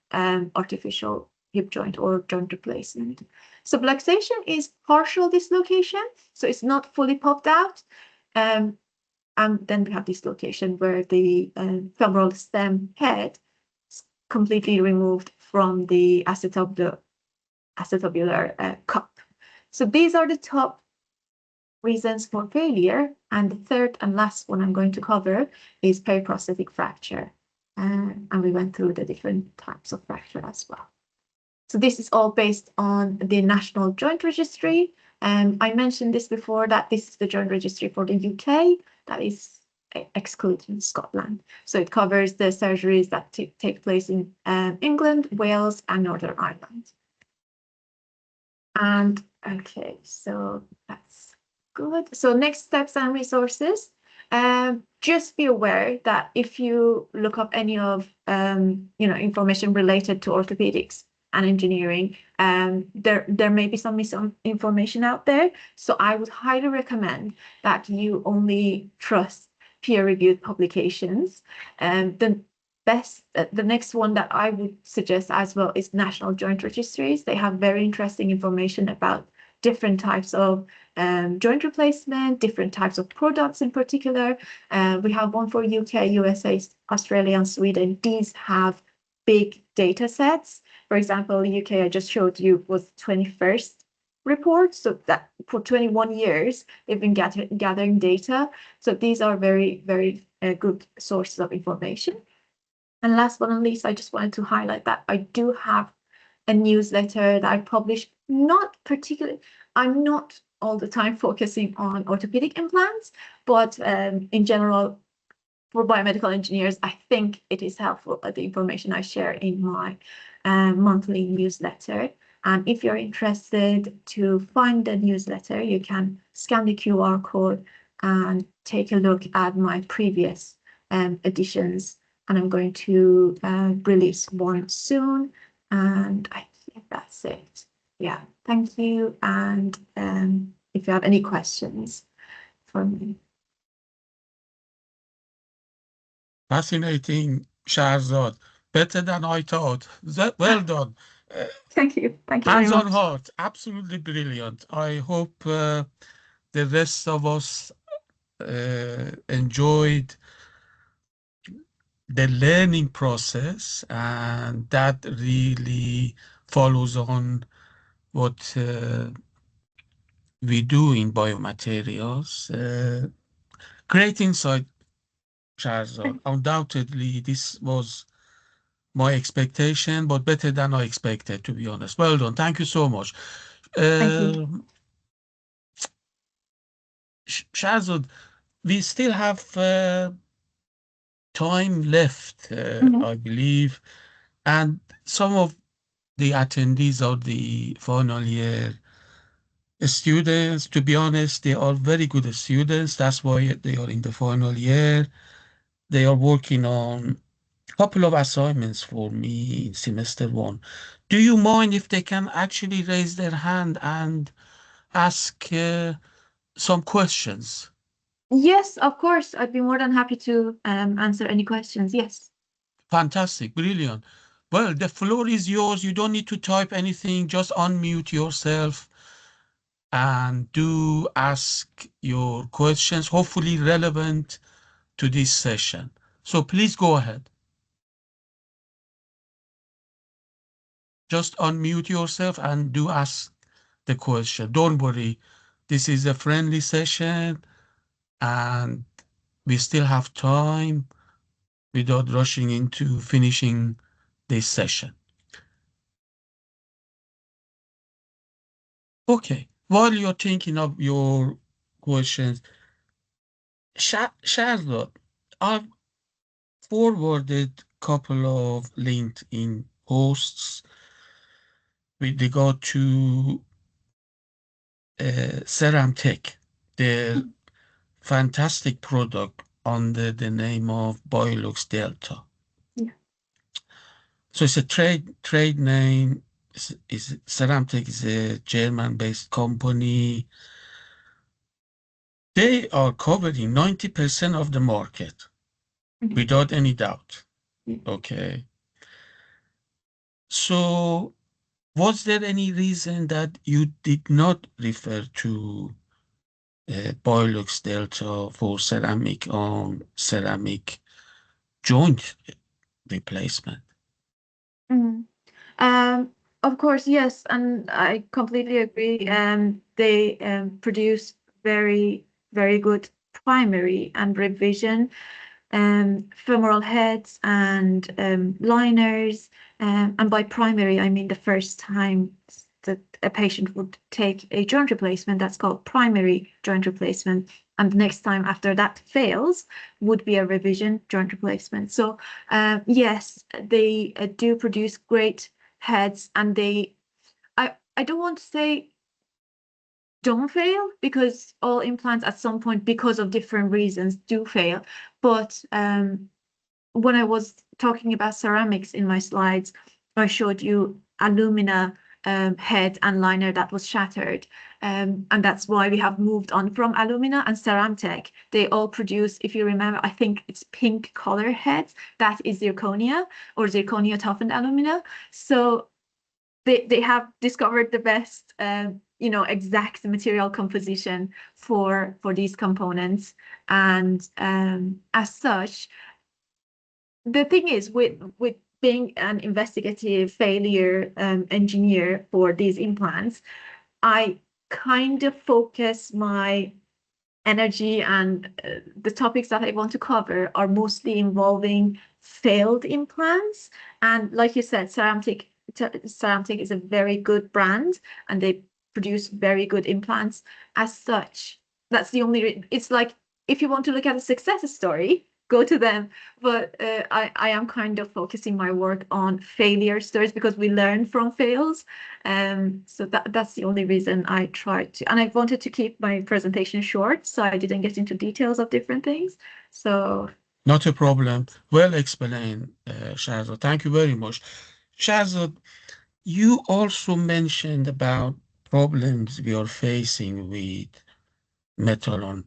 artificial hip joint or joint replacement. Subluxation is partial dislocation, so it's not fully popped out. And then we have dislocation where the femoral stem head is completely removed from the acetabular cup. So these are the top reasons for failure. And the third and last one I'm going to cover is periprosthetic fracture. And we went through the different types of fracture as well. So this is all based on the National Joint Registry. I mentioned this before, that this is the Joint Registry for the UK, that is excluding Scotland. So it covers the surgeries that take place in England, Wales, and Northern Ireland. And okay, so that's good. So next steps and resources. Just be aware that if you look up any of information related to orthopedics and engineering, there may be some misinformation out there. So I would highly recommend that you only trust peer-reviewed publications. The next one that I would suggest as well is National Joint Registries. They have very interesting information about different types of joint replacement, different types of products in particular. We have one for UK, USA, Australia, and Sweden. These have big data sets. For example, UK, I just showed you, was 21st report. So that for 21 years, they've been gathering data. So these are very, very good sources of information. And last but not least, I just wanted to highlight that I do have a newsletter that I publish. I'm not all the time focusing on orthopedic implants, but in general, for biomedical engineers, I think it is helpful, the information I share in my monthly newsletter. And if you're interested to find the newsletter, you can scan the QR code and take a look at my previous editions. And I'm going to release one soon. And I think that's it. Yeah, thank you. And if you have any questions for me. Fascinating, Shahrzad. Better than I thought. Well done. Thank you. Thank you very Hands on much. heart. Absolutely brilliant. I hope the rest of us enjoyed the learning process, and that really follows on what we do in biomaterials. Great insight, Shahrzad. Undoubtedly, this was my expectation, but better than I expected, to be honest. Well done. Thank you so much. Thank you. Shahrzad, we still have time left, I believe, and some of the attendees of the final year students, to be honest, they are very good students. That's why they are in the final year. They are working on a couple of assignments for me in semester one. Do you mind if they can actually raise their hand and ask some questions? Yes, of course. I'd be more than happy to answer any questions. Yes. Fantastic, brilliant. Well, the floor is yours. You don't need to type anything, just unmute yourself and do ask your questions, hopefully relevant to this session. So please go ahead. just unmute yourself and do ask the question. Don't worry. This is a friendly session and we still have time without rushing into finishing this session. Okay. While you're thinking of your questions, Shahrzad, I've forwarded a couple of LinkedIn posts with regard to Ceramtech, their fantastic product under the name of Biolux Delta. Yeah. So it's a trade name. Is Ceramtech is a German-based company. They are covering 90% of the market without any doubt. Okay. So was there any reason that you did not refer to Biolux Delta for ceramic joint replacement? Mm. Of course, yes, and I completely agree. They produce very, very good primary and revision femoral heads and liners. And by primary, I mean the first time that a patient would take a joint replacement, that's called primary joint replacement. And the next time after that fails would be a revision joint replacement. So yes, they do produce great heads, and I don't want to say don't fail, because all implants at some point, because of different reasons, do fail. But when I was talking about ceramics in my slides, I showed you alumina head and liner that was shattered. And that's why we have moved on from alumina and Ceramtech. They all produce, if you remember, I think it's pink color heads. That is zirconia or zirconia toughened alumina. So they have discovered the best, exact material composition for these components. And as such, the thing is with being an investigative failure engineer for these implants, I kind of focus my energy, and the topics that I want to cover are mostly involving failed implants. And like you said, Ceramtech is a very good brand, and they produce very good implants. As such, that's the only. It's like, if you want to look at a success story, go to them. But I am kind of focusing my work on failure stories, because we learn from fails. So that's the only reason I tried to, and I wanted to keep my presentation short, so I didn't get into details of different things. So Not a problem. Well explained, Shahrzad. Thank you very much. Shahrzad, you also mentioned about problems we are facing with metal on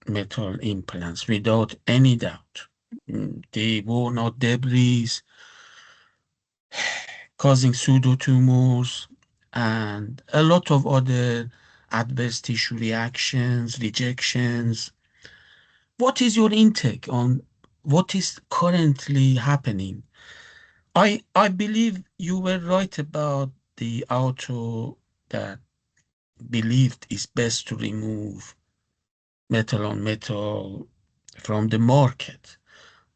metal implants, without any doubt. The worn out debris causing pseudotumors and a lot of other adverse tissue reactions, rejections. What is your intake on what is currently happening? I believe you were right about the author that believed it's best to remove metal on metal from the market.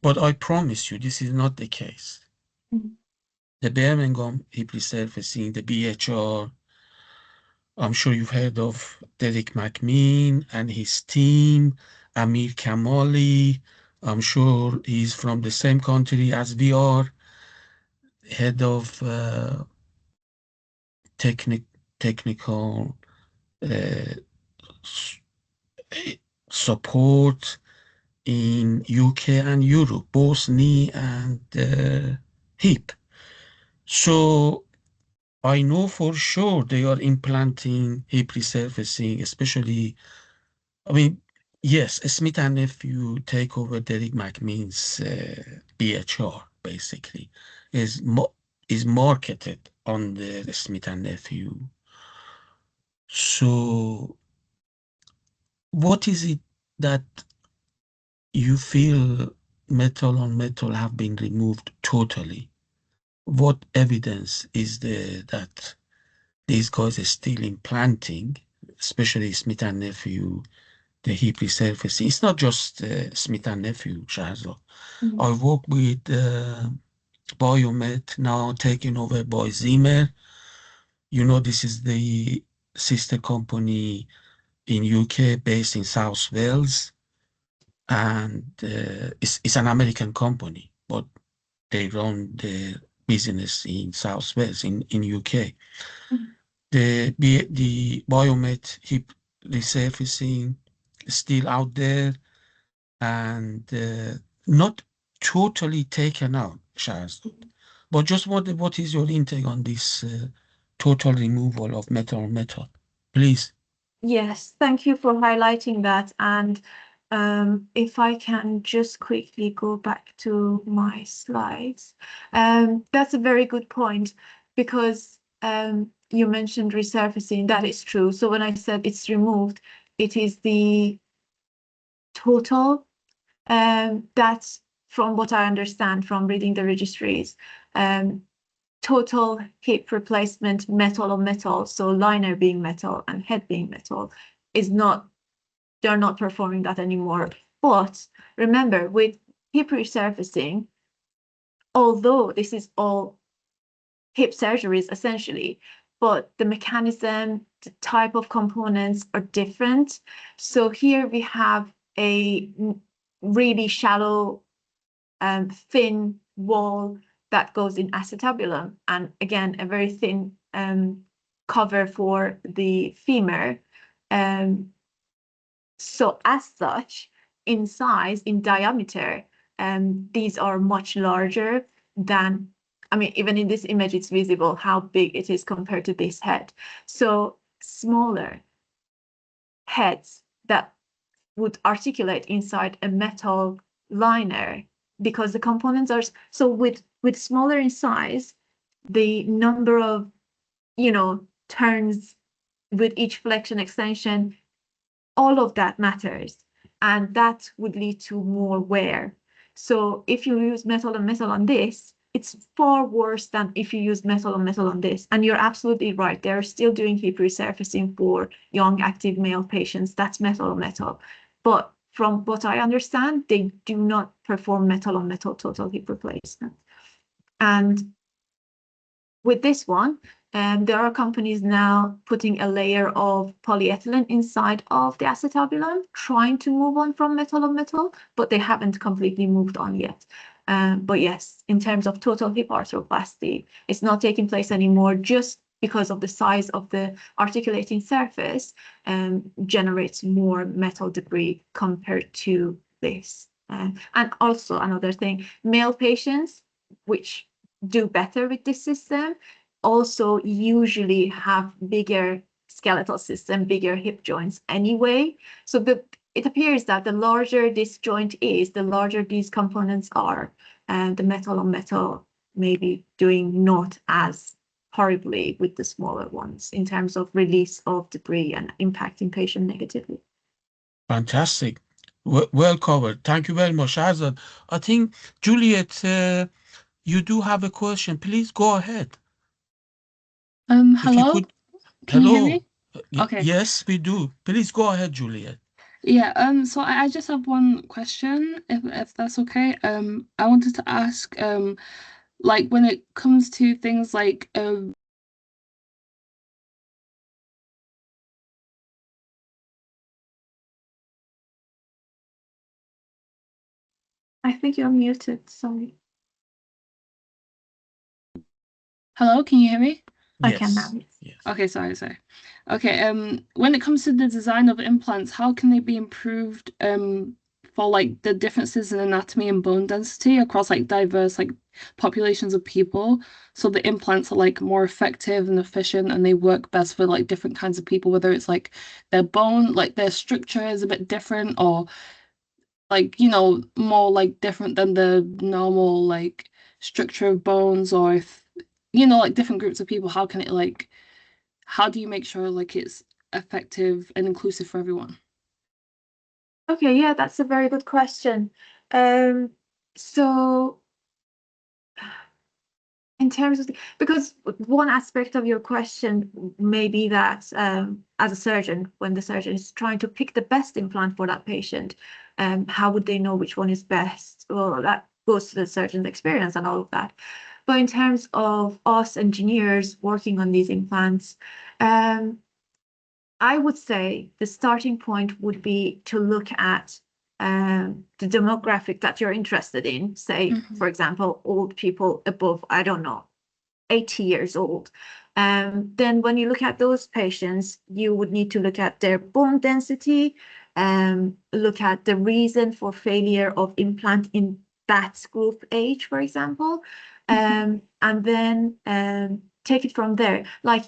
But I promise you, this is not the case. The Birmingham hip resurfacing, the BHR, I'm sure you've heard of Derek McMean and his team, Amir Kamali. I'm sure he's from the same country as we are, head of technical uh, support in UK and Europe, both knee and hip. So I know for sure they are implanting hip resurfacing, especially, I mean, yes, Smith and Nephew take over Derek McMean's BHR, basically, is is marketed on the Smith and Nephew. So what is it that you feel metal on metal have been removed totally? what evidence is there that these guys are still implanting, especially Smith and Nephew, the hip resurfacing? It's not just Smith and Nephew, Shahrzad. I work with Biomed, now taken over by Zimmer. You know, this is the sister company in UK based in South Wales, and it's an American company, but they run their business in South Wales in UK. The Biomed hip resurfacing is still out there and not totally taken out, Shaz. But just what is your intake on this total removal of metal on metal, please? Yes, thank you for highlighting that. And if I can just quickly go back to my slides, that's a very good point because you mentioned resurfacing. That is true. So when I said it's removed, it is the total. That's from what I understand from reading the registries. Total hip replacement metal on metal, so liner being metal and head being metal, is not, they're not performing that anymore. But remember, with hip resurfacing, although this is all hip surgeries essentially, but the mechanism, the type of components are different. So here we have a really shallow, thin wall that goes in acetabulum, and again, a very thin cover for the femur. So as such, in size, in diameter, these are much larger than, I mean, even in this image, it's visible how big it is compared to this head. So smaller heads that would articulate inside a metal liner, because the components are, so with smaller in size, the number of, turns with each flexion extension, all of that matters, and that would lead to more wear. So if you use metal on this, it's far worse than if you use metal on this. And you're absolutely right, they're still doing hip resurfacing for young active male patients. That's metal on metal. But from what I understand, they do not perform metal on metal total hip replacement. And with this one, there are companies now putting a layer of polyethylene inside of the acetabulum, trying to move on from metal on metal, but they haven't completely moved on yet. But yes, in terms of total hip arthroplasty, it's not taking place anymore just because of the size of the articulating surface, generates more metal debris compared to this. And also another thing, male patients, which do better with this system, also usually have bigger skeletal system, bigger hip joints anyway. So it appears that the larger this joint is, the larger these components are, and the metal on metal may be doing not as horribly with the smaller ones in terms of release of debris and impacting patient negatively. Fantastic. Well covered. Thank you very much, Shahrzad. I think, Juliet, you do have a question. Please go ahead. If you Hello? could, Can you hear me? hello. Okay. Yes, we do. Please go ahead, Juliet. Yeah, so I just have one question, if that's okay. I wanted to ask, like when it comes to things like I think you're muted, sorry. hello, can you hear me? I can now. Yes. Yes. Okay, sorry. Okay, when it comes to the design of implants, how can they be improved for like the differences in anatomy and bone density across like diverse like populations of people, so the implants are like more effective and efficient and they work best for like different kinds of people, whether it's like their bone, like their structure is a bit different, or like, more like different than the normal like structure of bones, or if, like different groups of people, how can it like, how do you make sure like it's effective and inclusive for everyone? Okay, yeah, that's a very good question. So In terms of because one aspect of your question may be that as a surgeon, when the surgeon is trying to pick the best implant for that patient, how would they know which one is best? Well, that goes to the surgeon's experience and all of that. But in terms of us engineers working on these implants, I would say the starting point would be to look at the demographic that you're interested in. Say, for example, old people above, I don't know, 80 years old. Then when you look at those patients, you would need to look at their bone density, look at the reason for failure of implant in that group age, for example, and then take it from there. Like,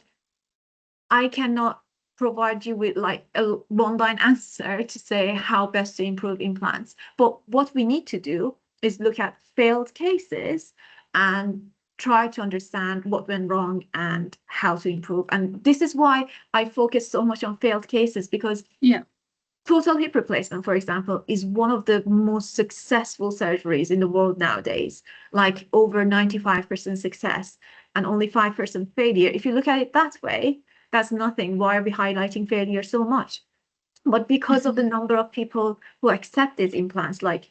I cannot provide you with like a one-line answer to say how best to improve implants. But what we need to do is look at failed cases and try to understand what went wrong and how to improve. And this is why I focus so much on failed cases, because total hip replacement, for example, is one of the most successful surgeries in the world nowadays, like over 95% success and only 5% failure. If you look at it that way, that's nothing. Why are we highlighting failure so much? But because of the number of people who accept these implants, like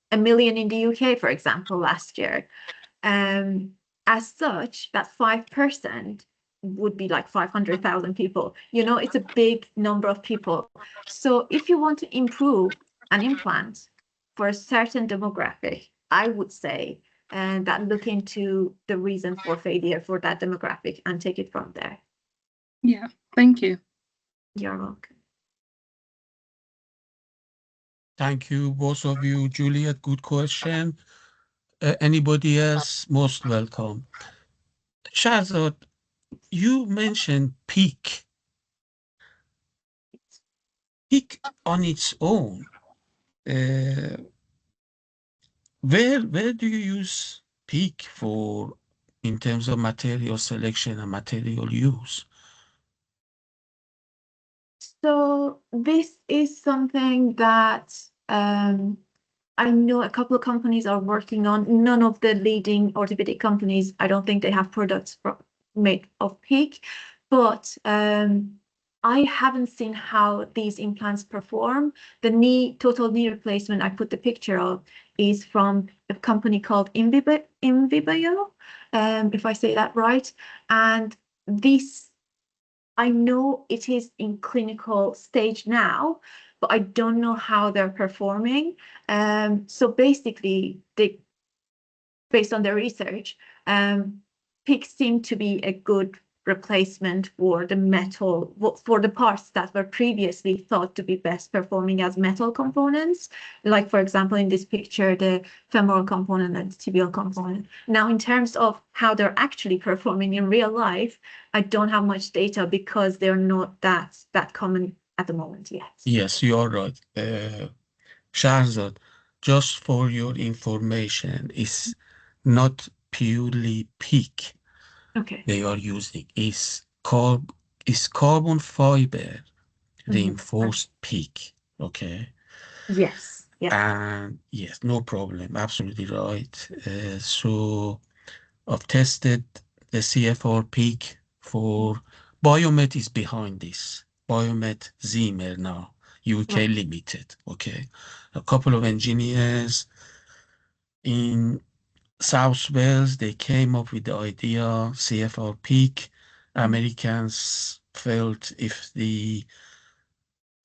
1 million in the UK, for example, last year, as such, that 5% would be like 500,000 people. You know, it's a big number of people. So if you want to improve an implant for a certain demographic, I would say that look into the reason for failure for that demographic and take it from there. Yeah, thank you. You're welcome. Thank you, both of you. Juliet, good question. Anybody else, most welcome. Shahrzad, you mentioned peak. Peak on its own. Where do you use peak for in terms of material selection and material use? So this is something that I know a couple of companies are working on. None of the leading orthopedic companies, I don't think they have products made of PEEK, but I haven't seen how these implants perform. The total knee replacement I put the picture of is from a company called Invibio, if I say that right. And this, I know it is in clinical stage now, but I don't know how they're performing. So basically, based on their research, PICs seem to be a good replacement for the metal, for the parts that were previously thought to be best performing as metal components. Like, for example, in this picture, the femoral component and the tibial component. Now, in terms of how they're actually performing in real life, I don't have much data because they're not that common at the moment yet. Yes, you are right. Shahrzad, just for your information, it's not purely PEEK they are using. It's carbon fiber reinforced PEEK. Okay. Yes. Yeah. And yes, no problem. Absolutely right. So I've tested the CFR PEEK for Biomet is behind this. Biomet Zimmer now, UK Limited. Okay. A couple of engineers in South Wales, they came up with the idea, CFR PEEK. Americans felt if the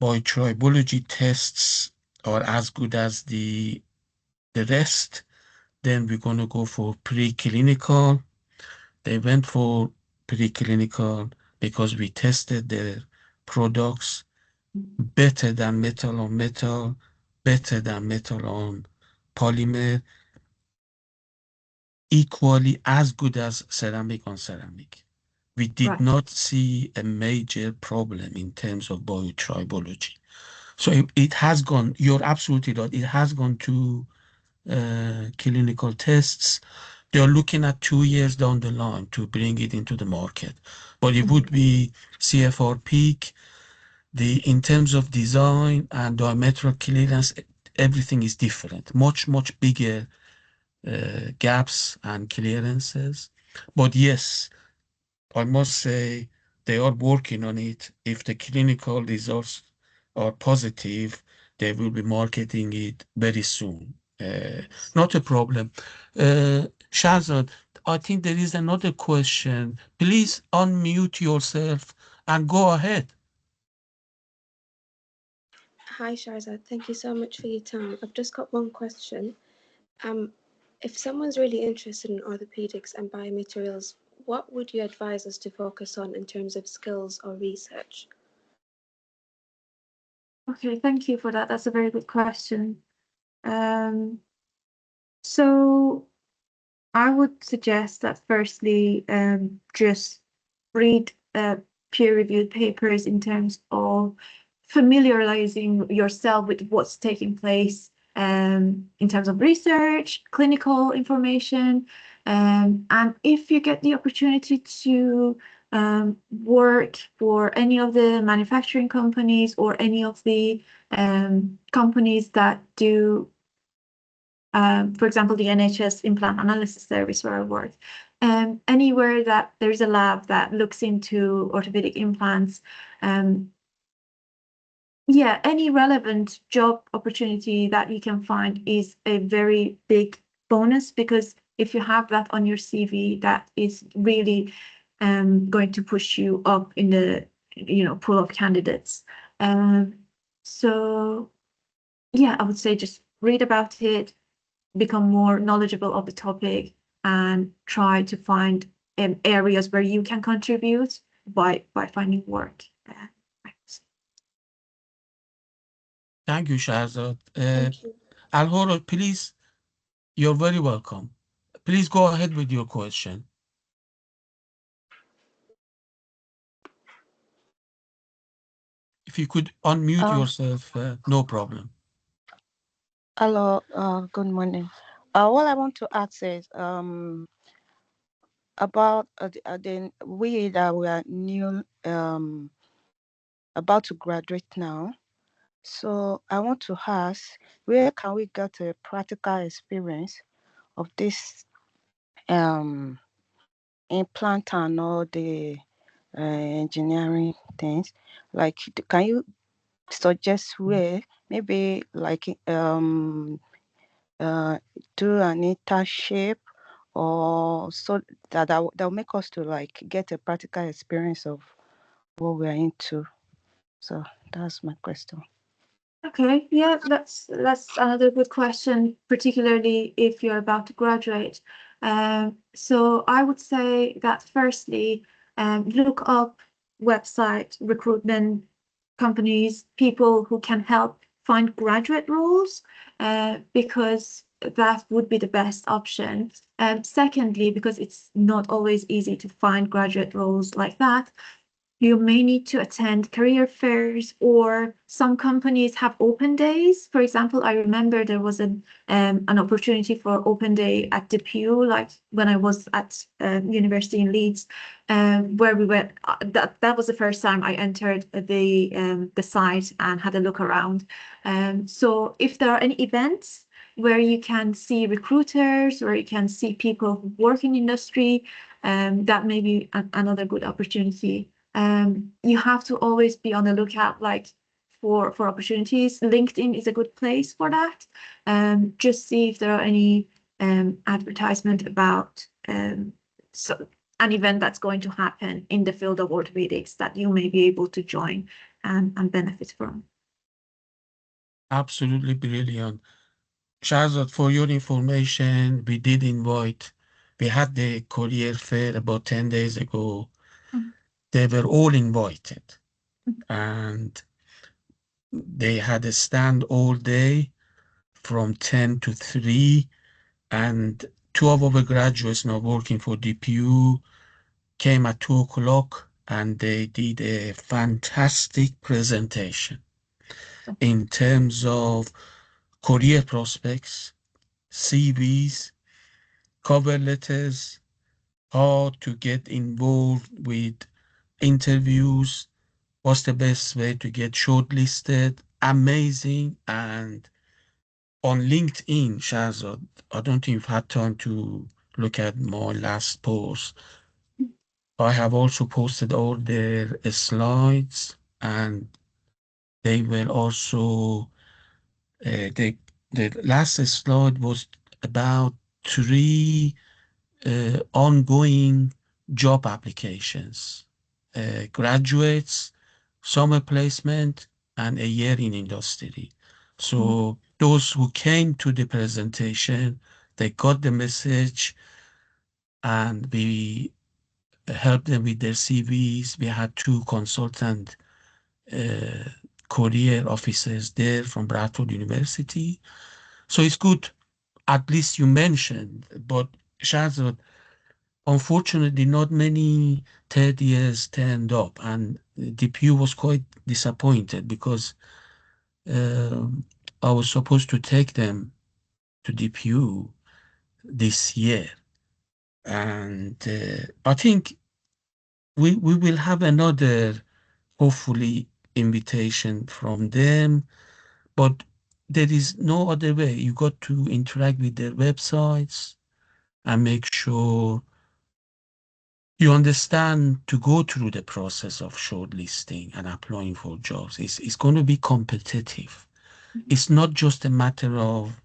biotribology tests are as good as the rest, then we're going to go for preclinical. They went for preclinical because we tested their products better than metal on metal, better than metal on polymer, equally as good as ceramic on ceramic. We did not see a major problem in terms of biotribology. So it has gone, you're absolutely right, it has gone to clinical tests. They're looking at 2 years down the line to bring it into the market. But it would be CFR PEEK. In terms of design and diametric clearance, everything is different. Much bigger gaps and clearances. But yes, I must say they are working on it. If the clinical results are positive, they will be marketing it very soon. Not a problem. Shahzad, I think there is another question. Please unmute yourself and go ahead. Hi, Shahrzad. Thank you so much for your time. I've just got one question. If someone's really interested in orthopedics and biomaterials, what would you advise us to focus on in terms of skills or research? Okay, thank you for that. That's a very good question. So I would suggest that firstly, just read peer-reviewed papers in terms of familiarizing yourself with what's taking place in terms of research, clinical information, and if you get the opportunity to work for any of the manufacturing companies or any of the companies that do for example, the NHS implant analysis service where I work, anywhere that there's a lab that looks into orthopedic implants, yeah, any relevant job opportunity that you can find is a very big bonus, because if you have that on your CV, that is really going to push you up in the pool of candidates. So yeah, I would say just read about it, become more knowledgeable of the topic, and try to find areas where you can contribute by finding work. Thank you, Shahzad. Thank you. Al-Horo, please, you're very welcome. Please go ahead with your question. If you could unmute yourself, no problem. Hello, good morning. What I want to ask is about we that we are new, about to graduate now. So I want to ask, where can we get a practical experience of this implant and all the engineering things? Like, can you suggest where, maybe like do an internship, or so that will make us to like get a practical experience of what we're into? So that's my question. Okay, yeah, that's another good question, particularly if you're about to graduate. So I would say that firstly, look up website recruitment companies, people who can help find graduate roles, because that would be the best option. Secondly, because it's not always easy to find graduate roles like that, you may need to attend career fairs, or some companies have open days. For example, I remember there was an opportunity for open day at the Pew, like when I was at university in Leeds, where we were. That was the first time I entered the site and had a look around. So if there are any events where you can see recruiters, or you can see people who work in industry, that may be another good opportunity. You have to always be on the lookout, like for opportunities. LinkedIn is a good place for that. Just see if there are any advertisement about so an event that's going to happen in the field of orthopedics that you may be able to join and benefit from. Absolutely brilliant. Shahzad, for your information, we had the career fair about 10 days ago. They were all invited, and they had a stand all day from 10 to 3, and two of our graduates now working for DPU came at 2 o'clock, and they did a fantastic presentation in terms of career prospects, CVs, cover letters, how to get involved with interviews, what's the best way to get shortlisted. Amazing. And on LinkedIn, Shahzad, I don't think you've had time to look at my last post, I have also posted all their slides, and they will also, the last slide was about 3 ongoing job applications, graduates, summer placement, and a year in industry. So those who came to the presentation, they got the message, and we helped them with their CVs. We had 2 consultant career officers there from Bradford University. So it's good, at least you mentioned, but Shahrzad, unfortunately, not many third years turned up, and DPU was quite disappointed because I was supposed to take them to DPU this year. And I think we will have another, hopefully, invitation from them, but there is no other way. You got to interact with their websites and make sure you understand to go through the process of shortlisting and applying for jobs. It's going to be competitive. It's not just a matter of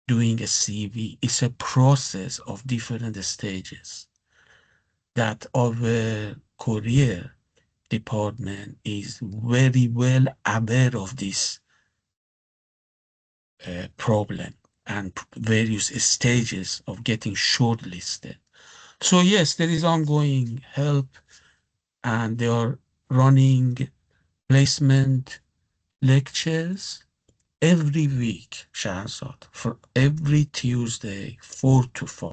doing a CV. It's a process of different stages that our career department is very well aware of this problem and various stages of getting shortlisted. So yes, there is ongoing help, and they are running placement lectures every week, Shahrzad, for every Tuesday, 4 to 5,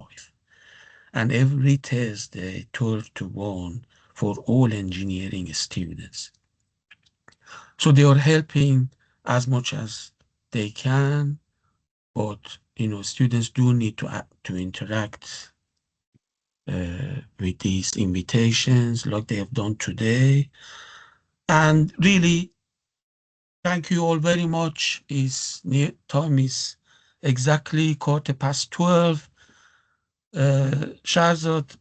and every Thursday, 12 to 1, for all engineering students. So they are helping as much as they can, but students do need to interact with these invitations like they have done today. And really, thank you all very much. Time is exactly 12:15. Shahrzad,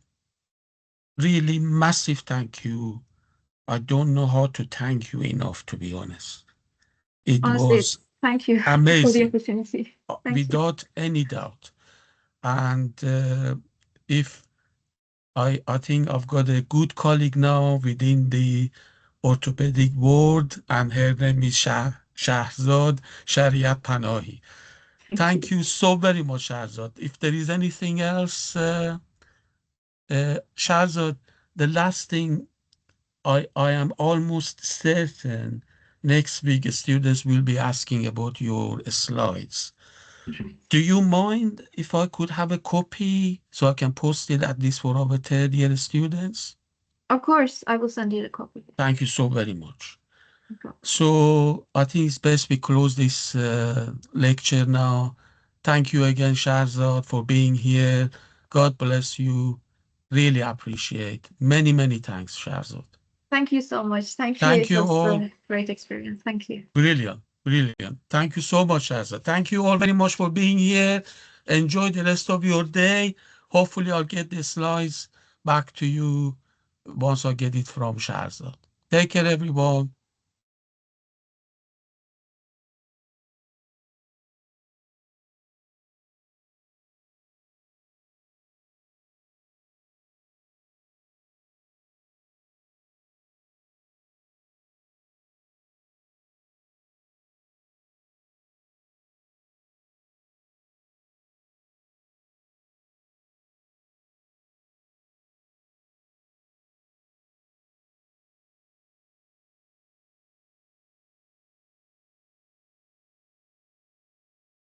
really massive thank you. I don't know how to thank you enough, to be honest. It Honestly, was thank you for the amazing, opportunity. Thank you. without any doubt. And if I think I've got a good colleague now within the orthopedic world, and her name is Shahrzad Shariatpanahi. Thank you so very much, Shahrzad. If there is anything else, Shahrzad, the last thing, I am almost certain next week students will be asking about your slides. Do you mind if I could have a copy so I can post it at least for our third year students? Of course, I will send you the copy. Thank you so very much. No problem. So I think it's best we close this lecture now. Thank you again, Shahrzad, for being here. God bless you. Really appreciate. Many, many thanks, Shahrzad. Thank you so much. Thank you. Thank It you was all. a great experience. Thank you. Brilliant, brilliant. Thank you so much, Shahrzad. Thank you all very much for being here. Enjoy the rest of your day. Hopefully, I'll get the slides back to you once I get it from Shahrzad. Take care, everyone.